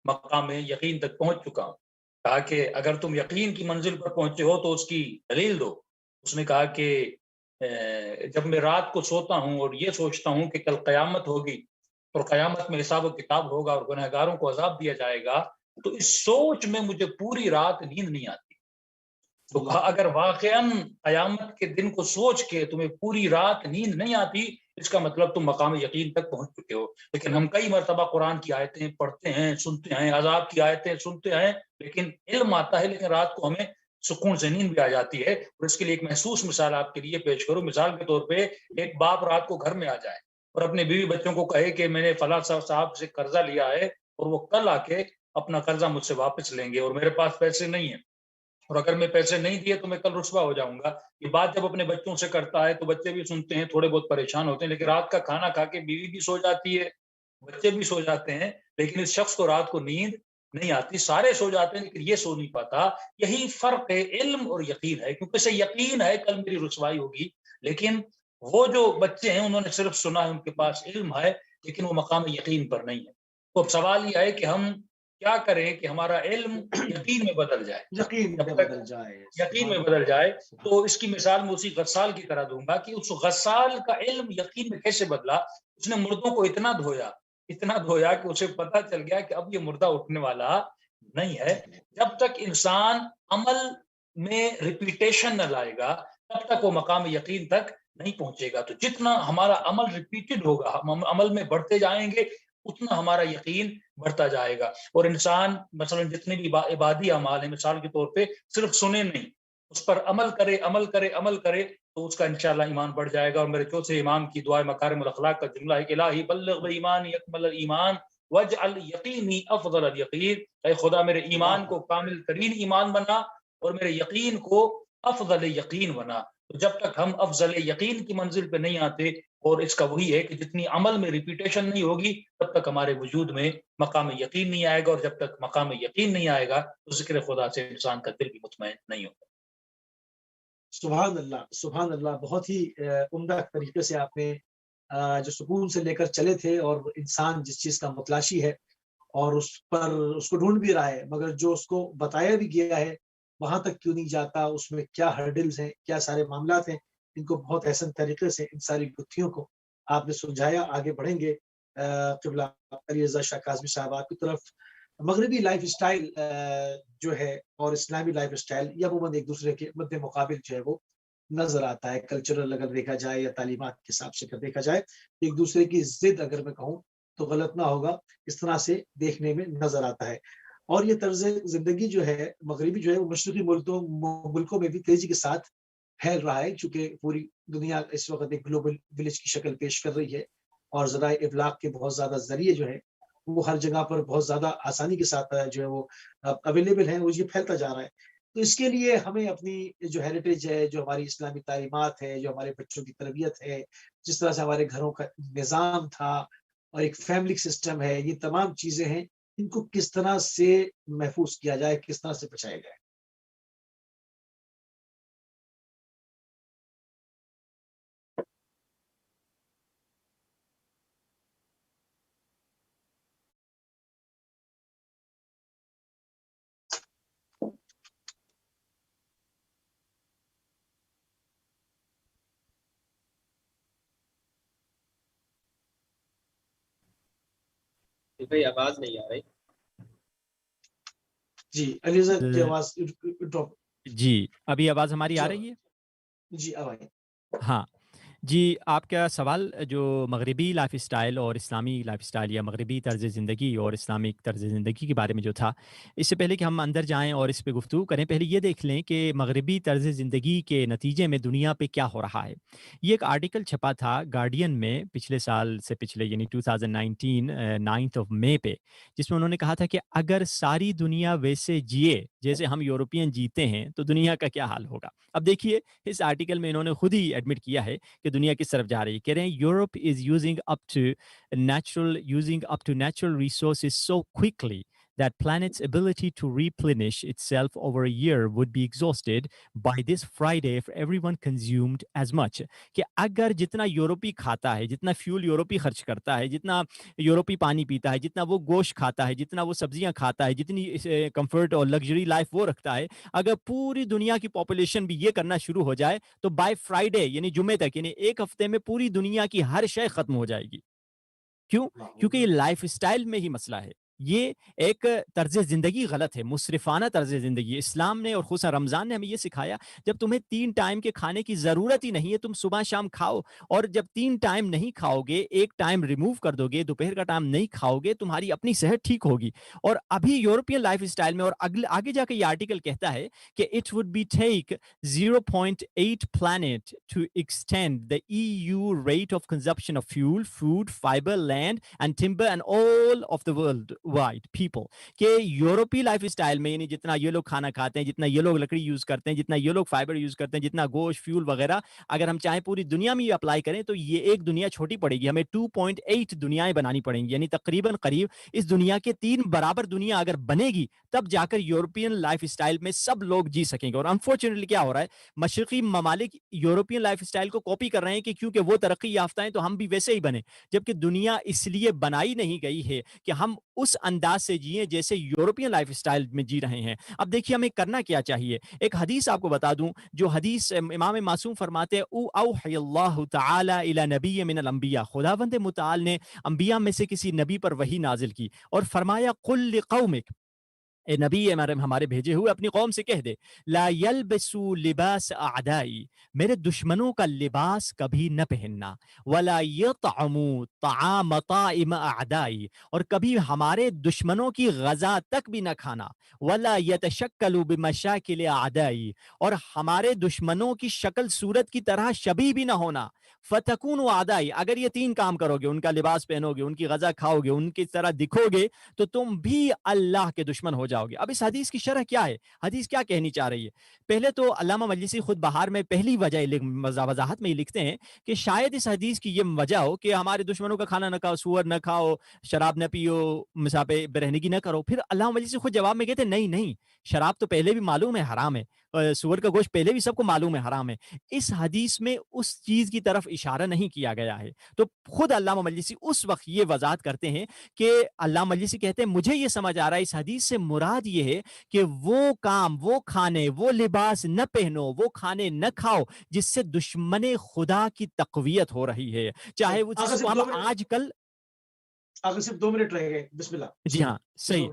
مقام یقین تک پہنچ چکا ہوں۔ کہا کہ اگر تم یقین کی منزل پر پہنچے ہو تو اس کی دلیل دو۔ اس نے کہا کہ جب میں رات کو سوتا ہوں اور یہ سوچتا ہوں کہ کل قیامت ہوگی اور قیامت میں حساب و کتاب ہوگا اور گنہگاروں کو عذاب دیا جائے گا، تو اس سوچ میں مجھے پوری رات نیند نہیں آتی۔ تو کہا اگر واقعاً قیامت کے دن کو سوچ کے تمہیں پوری رات نیند نہیں آتی، اس کا مطلب تم مقام یقین تک پہنچ چکے ہو۔ لیکن ہم کئی مرتبہ قرآن کی آیتیں پڑھتے ہیں، سنتے ہیں، عذاب کی آیتیں سنتے ہیں، لیکن علم آتا ہے لیکن رات کو ہمیں سکون سے نیند بھی آ جاتی ہے۔ اور اس کے لیے ایک محسوس مثال آپ کے لیے پیش کروں۔ مثال کے طور پہ ایک باپ رات کو گھر میں آ جائے اور اپنے بیوی بچوں کو کہے کہ میں نے فلاں صاحب سے قرضہ لیا ہے اور وہ کل آ کے اپنا قرضہ مجھ سے واپس لیں گے اور میرے پاس پیسے نہیں ہیں، اور اگر میں پیسے نہیں دیے تو میں کل رسوا ہو جاؤں گا۔ یہ بات جب اپنے بچوں سے کرتا ہے تو بچے بھی سنتے ہیں، تھوڑے بہت پریشان ہوتے ہیں، لیکن رات کا کھانا کھا کے بیوی بھی سو جاتی ہے، بچے بھی سو جاتے ہیں، لیکن اس شخص کو رات کو نیند نہیں آتی۔ سارے سو جاتے ہیں لیکن یہ سو نہیں پاتا۔ یہی فرق ہے علم اور یقین ہے، کیونکہ اسے یقین ہے کل میری رسوائی ہوگی، لیکن وہ جو بچے ہیں انہوں نے صرف سنا ہے، ان کے پاس علم ہے لیکن وہ مقام یقین پر نہیں ہے۔ تو اب سوال یہ ہے کہ ہم کیا کریں کہ ہمارا علم یقین میں بدل جائے، یقین میں بدل جائے۔ تو اس کی مثال میں اسی غسال کی طرح دوں گا کہ اس غسال کا علم یقین میں کیسے بدلا۔ اس نے مردوں کو اتنا دھویا کہ اسے پتا چل گیا کہ اب یہ مردہ اٹھنے والا نہیں ہے۔ جب تک انسان عمل میں ریپیٹیشن نہ لائے گا تب تک وہ مقام یقین تک نہیں پہنچے گا۔ تو جتنا ہمارا عمل ریپیٹڈ ہوگا، ہم عمل میں بڑھتے جائیں گے، اتنا ہمارا یقین بڑھتا جائے گا۔ اور انسان مثلا جتنے بھی عبادی اعمال ہیں، مثال کے طور پہ صرف سنے نہیں، اس پر عمل کرے تو اس کا انشاءاللہ ایمان بڑھ جائے گا۔ اور میرے چوتھے امام کی دعا مکارم الاخلاق کا جملہ ہے کہ الہی بلغ بایمانی اکمل الایمان واجعل یقینی افضل الیقین، اے خدا میرے ایمان کو کامل ترین ایمان بنا اور میرے یقین کو افضل یقین بنا۔ تو جب تک ہم افضل یقین کی منزل پہ نہیں آتے، اور اس کا وہی ہے کہ جتنی عمل میں ریپیٹیشن نہیں ہوگی تب تک ہمارے وجود میں مقام یقین نہیں آئے گا، اور جب تک مقام یقین نہیں آئے گا تو ذکر خدا سے انسان کا دل بھی مطمئن نہیں ہوگا۔ سبحان اللہ، سبحان اللہ۔ بہت ہی عمدہ طریقے سے آپ نے جو سکون سے لے کر چلے تھے، اور انسان جس چیز کا متلاشی ہے اور اس کو ڈھونڈ بھی رہا ہے، مگر جو اس کو بتایا بھی گیا ہے وہاں تک کیوں نہیں جاتا، اس میں کیا ہرڈلز ہیں، کیا سارے معاملات ہیں، ان کو بہت احسن طریقے سے ان ساری گتھیوں کو آپ نے سلجھایا۔ آگے بڑھیں گے قبلہ علی رضا شاہ کاظمی صاحب آپ کی طرف۔ مغربی لائف اسٹائل جو ہے اور اسلامی لائف اسٹائل یہ عموماً ایک دوسرے کے مد مقابل جو ہے وہ نظر آتا ہے، کلچرل اگر دیکھا جائے یا تعلیمات کے حساب سے اگر دیکھا جائے، ایک دوسرے کی ضد اگر میں کہوں تو غلط نہ ہوگا، اس طرح سے دیکھنے میں نظر آتا ہے۔ اور یہ طرز زندگی جو ہے مغربی جو ہے وہ مشرقی ملکوں میں بھی تیزی کے ساتھ پھیل رہا ہے، چونکہ پوری دنیا اس وقت ایک گلوبل ولیج کی شکل پیش کر رہی ہے۔ اور ذرائع ابلاغ کے بہت زیادہ ذریعے جو ہے وہ ہر جگہ پر بہت زیادہ آسانی کے ساتھ جو ہے وہ اویلیبل ہیں، وہ یہ پھیلتا جا رہا ہے. تو اس کے لیے ہمیں اپنی جو ہیریٹیج ہے، جو ہماری اسلامی تعلیمات ہے، جو ہمارے بچوں کی تربیت ہے، جس طرح سے ہمارے گھروں کا نظام تھا اور ایک فیملی سسٹم ہے، یہ تمام چیزیں ہیں، ان کو کس طرح سے محفوظ کیا جائے، کس طرح سے بچایا جائے. بھائی آواز نہیں آ رہی. جی علیزہ کی آواز ڈراپ. جی ابھی آواز ہماری آ رہی ہے؟ جی اب آئیے. ہاں جی، آپ کا سوال جو مغربی لائف اسٹائل اور اسلامی لائف اسٹائل یا مغربی طرز زندگی اور اسلامک طرز زندگی کے بارے میں جو تھا، اس سے پہلے کہ ہم اندر جائیں اور اس پہ گفتگو کریں، پہلے یہ دیکھ لیں کہ مغربی طرز زندگی کے نتیجے میں دنیا پہ کیا ہو رہا ہے. یہ ایک آرٹیکل چھپا تھا گارڈین میں پچھلے سال سے پچھلے یعنی 2019 9 مئی پہ، جس میں انہوں نے کہا تھا کہ اگر ساری دنیا ویسے جیے جیسے ہم یورپین جیتے ہیں تو دنیا کا کیا حال ہوگا. اب دیکھیے اس آرٹیکل میں انہوں نے خود ہی ایڈمٹ کیا ہے کہ دنیا کس طرف جا رہی ہے. کہہ رہے ہیں Europe is using up to natural resources so quickly that planet's ability to replenish itself over a year would be exhausted by this Friday if everyone consumed as much. کہ اگر جتنا یورپی کھاتا ہے، جتنا فیول یورپی خرچ کرتا ہے، جتنا یورپی پانی پیتا ہے، جتنا وہ گوشت کھاتا ہے، جتنا وہ سبزیاں کھاتا ہے، جتنی کمفرٹ اور لگژری لائف وہ رکھتا ہے، اگر پوری دنیا کی پاپولیشن بھی یہ کرنا شروع ہو جائے تو بائی فرائیڈے یعنی جمعے تک، یعنی ایک ہفتے میں پوری دنیا کی ہر شے ختم ہو جائے گی. کیوں؟ کیونکہ یہ لائف اسٹائل میں ہی مسئلہ ہے. یہ ایک طرز زندگی غلط ہے، مسرفانہ طرز زندگی. اسلام نے اور خصوصاً رمضان نے ہمیں یہ سکھایا جب تمہیں 3 ٹائم کے کھانے کی ضرورت ہی نہیں ہے تم صبح شام کھاؤ، اور جب 3 ٹائم نہیں کھاؤ گے، ایک ٹائم ریموو کر دو گے، دوپہر کا ٹائم نہیں کھاؤ گے، تمہاری اپنی صحت ٹھیک ہوگی. اور ابھی یورپین لائف اسٹائل میں اور آگے جا کے یہ آرٹیکل کہتا ہے کہ it would be take 0.8 planet to extend the EU rate of consumption of fuel, food, fiber, land and timber and all of the worldwide people. کہ یورپی لائف اسٹائل میں یعنی جتنا یہ لوگ کھانا کھاتے ہیں، جتنا یہ لوگ لکڑی یوز کرتے ہیں، جتنا یہ لوگ فائبر یوز کرتے ہیں، جتنا گوشت، فیول وغیرہ، اگر ہم چاہیں پوری دنیا میں یہ اپلائی کریں تو یہ ایک دنیا چھوٹی پڑے گی. ہمیں 2.8 دنیایں بنانی پڑیں گی، یعنی تقریباً قریب اس دنیا کے 3 برابر دنیا اگر بنے گی تب جا کر یورپین لائف اسٹائل میں سب لوگ جی سکیں گے. اور انفارچونیٹلی کیا ہو رہا ہے، مشرقی ممالک یورپین لائف اسٹائل کو کاپی کر رہے ہیں کہ کیونکہ وہ ترقی یافتہ ہیں تو ہم بھی ویسے ہی بنے، جبکہ دنیا اس لیے بنائی نہیں گئی ہے کہ ہم اس انداز سے جیئیں جیسے یورپین لائف اسٹائل میں جی رہے ہیں. اب دیکھیے ہمیں کرنا کیا چاہیے. ایک حدیث آپ کو بتا دوں، جو حدیث امام معصوم فرماتے ہیں اوحی اللہ تعالی الی نبی من الانبیاء، خداوند متعال نے انبیاء میں سے کسی نبی پر وحی نازل کی اور فرمایا قل لقومک، اے نبی ہمارے بھیجے ہوئے اپنی قوم سے کہہ دے، لا یلبسوا لباس اعدائی، میرے دشمنوں کا لباس کبھی نہ پہننا، ولا یطعموا طعام طائم اعدائی، اور کبھی ہمارے دشمنوں کی غذا تک بھی نہ کھانا، ولا یتشکلوا بمشاکل اعدائی، اور ہمارے دشمنوں کی شکل صورت کی طرح شبیہ بھی نہ ہونا. فتکونوا اعدائی، اگر یہ 3 کام کرو گے، ان کا لباس پہنو گے، ان کی غذا کھاؤ گے، ان کی طرح دکھو گے، تو تم بھی اللہ کے دشمن ہو جاؤ گے. اب اس حدیث کی شرح کیا ہے؟ حدیث کیا کہنی چاہ رہی ہے؟ پہلے تو علامہ مجلسی خود بہار میں پہلی وجہ وضاحت میں یہ لکھتے ہیں کہ شاید اس حدیث کی یہ وجہ ہو کہ ہمارے دشمنوں کا کھانا نہ کھاؤ، سور نہ کھاؤ، شراب نہ پیو، مسافے برہنگی نہ کرو. پھر علامہ مجلسی خود جواب میں کہتے ہیں نہیں، شراب تو پہلے بھی معلوم ہے حرام ہے، سور کا گوشت پہلے بھی سب کو معلوم ہے حرام ہے. اس حدیث میں اس چیز کی طرف اشارہ نہیں کیا گیا ہے. تو خود علامہ مجلسی اس وقت یہ وضاحت کرتے ہیں کہ علامہ مجلسی کہتے ہیں مجھے یہ سمجھ آ رہا ہے اس حدیث سے مراد یہ ہے کہ وہ کام، وہ کھانے، وہ لباس نہ پہنو، وہ کھانے نہ کھاؤ جس سے دشمن خدا کی تقویت ہو رہی ہے، چاہے وہ جس کو ہم آج کل آخر صرف 2 منٹ رہ گئے. بسم اللہ. جی ہاں صحیح.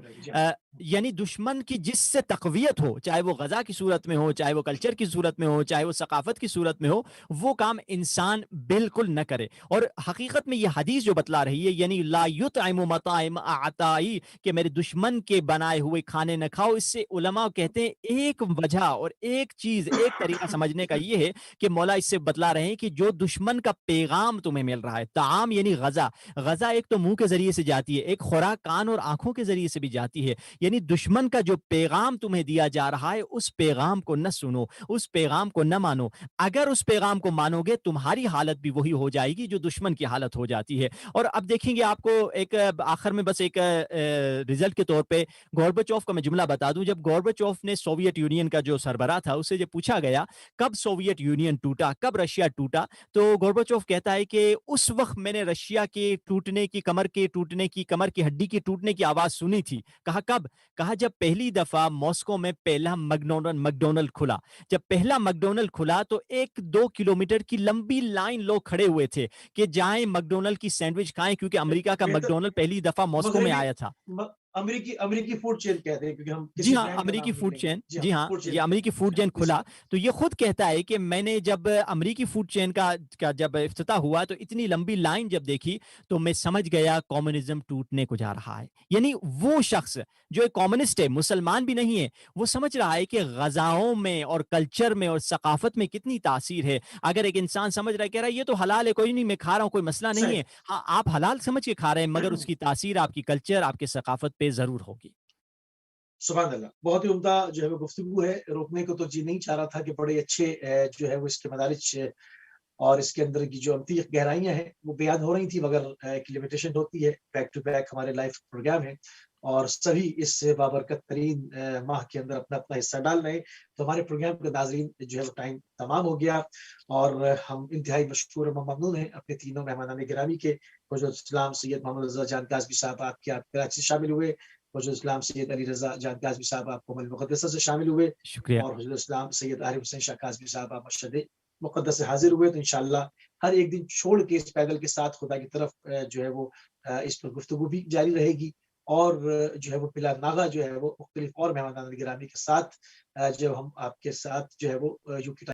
یعنی دشمن کی جس سے تقویت ہو، چاہے وہ غزہ کی صورت میں ہو، چاہے وہ کلچر کی صورت میں ہو، چاہے وہ ثقافت کی صورت میں ہو، وہ کام انسان بالکل نہ کرے. اور حقیقت میں یہ حدیث جو بتلا رہی ہے، یعنی لا یطعم مطاعم اعتائی، کہ میرے دشمن کے بنائے ہوئے کھانے نہ کھاؤ. اس سے علماء کہتے ہیں ایک وجہ اور ایک چیز، ایک طریقہ سمجھنے کا یہ ہے کہ مولا اس سے بتلا رہے ہیں کہ جو دشمن کا پیغام تمہیں مل رہا ہے، طعام یعنی غذا، غذا ایک تو منہ کے ذریعے سے جاتی ہے، ایک خوراک کان اور آنکھوں کے ذریعے سے بھی جاتی ہے. یعنی دشمن کا جو پیغام تمہیں دیا جا رہا ہے، اس پیغام کو نہ سنو، اس پیغام کو نہ مانو. اگر اس پیغام کو مانو گے، تمہاری حالت بھی وہی ہو جائے گی جو دشمن کی حالت ہو جاتی ہے. اور اب دیکھیں گے آپ کو ایک آخر میں بس ایک رزلٹ کے طور پہ گورباچوف کا میں جملہ بتا دوں. جب گورباچوف نے سوویت یونین کا جو سربراہ تھا، اسے جب پوچھا گیا کب سوویت یونین ٹوٹا، کب رشیا ٹوٹا، تو گورباچوف کہتا ہے کہ اس وقت میں نے رشیا کے ٹوٹنے کی، کمر کے ٹوٹنے کی، کمر کی ہڈی کی ٹوٹنے کی آواز سنی تھی. کہا کب؟ کہا جب پہلی دفعہ ماسکو میں پہلا مکڈونلڈ کھلا. جب پہلا مکڈونلڈ کھلا تو 1-2 کلومیٹر کی لمبی لائن لوگ کھڑے ہوئے تھے کہ جائیں مکڈونلڈ کی سینڈوچ کھائیں، کیونکہ امریکہ کا بہتر مکڈونلڈ پہلی دفعہ ماسکو میں مغربی آیا تھا. امریکی فوڈ چین کہتے ہیں، کیونکہ ہم جی کسی ہاں، برانڈ کا امریکی نام نہیں فوڈ لیں گے. چین، جی جی ہاں، فوڈ یہ چین. امریکی فوڈ چین جی کھلا. تو یہ خود کہتا ہے کہ میں نے جب امریکی فوڈ چین کا جب افتتاح ہوا تو اتنی لمبی لائن جب دیکھی تو میں سمجھ گیا کمیونزم ٹوٹنے کو جا رہا ہے. یعنی وہ شخص جو ایک کمیونسٹ ہے، مسلمان بھی نہیں ہے، وہ سمجھ رہا ہے کہ غذاؤں میں اور کلچر میں اور ثقافت میں کتنی تاثیر ہے. اگر ایک انسان سمجھ رہا ہے، کہہ رہا ہے یہ تو حلال ہے، کوئی نہیں، میں کھا رہا ہوں، کوئی مسئلہ نہیں صحیح. ہے. ہاں، آپ حلال سمجھ کے کھا رہے ہیں، مگر اس کی تاثیر آپ کی کلچر، آپ کے ثقافت پہ ضرور ہوگی. سبحان اللہ، بہت ہی عمدہ جو ہے وہ گفتگو ہے. روکنے کو تو جی نہیں چاہ رہا تھا کہ بڑے اچھے جو ہے وہ اس کے مدارج اور اس کے اندر کی جو عمتیق گہرائیاں ہیں وہ بیان ہو رہی تھی، مگر ایک لمیٹیشن ہوتی ہے. بیک ٹو بیک ہمارے لائف پروگرام ہے اور سبھی اس بابرکت ترین ماہ کے اندر اپنا اپنا حصہ ڈال رہے ہیں. تو ہمارے پروگرام کے ناظرین جو ہے وہ ٹائم تمام ہو گیا اور ہم انتہائی مشکور و ممنون ہیں اپنے تینوں مہمانان گرامی کے. فوج الاسلام سید محمد رضا جان کاظمی صاحب آپ کراچی سے شامل ہوئے، فوج الاسلام سید علی رضا جان کاظمی صاحب آپ قم المقدسہ سے شامل ہوئے، شکریہ. اور فوج الاسلام سید عارف حسین شاہ کاظمی صاحب آپ مشہد مقدس سے حاضر ہوئے. تو انشاءاللہ ہر ایک دن چھوڑ کے اس پیدل کے ساتھ خدا کی طرف جو ہے وہ اس پر گفتگو بھی جاری رہے گی. اور جو ہے وہ پلا ناغا جو ہے وہ مختلف اور مہمانان گرامی کے ساتھ جب ہم آپ کے ساتھ جو ہے وہ یو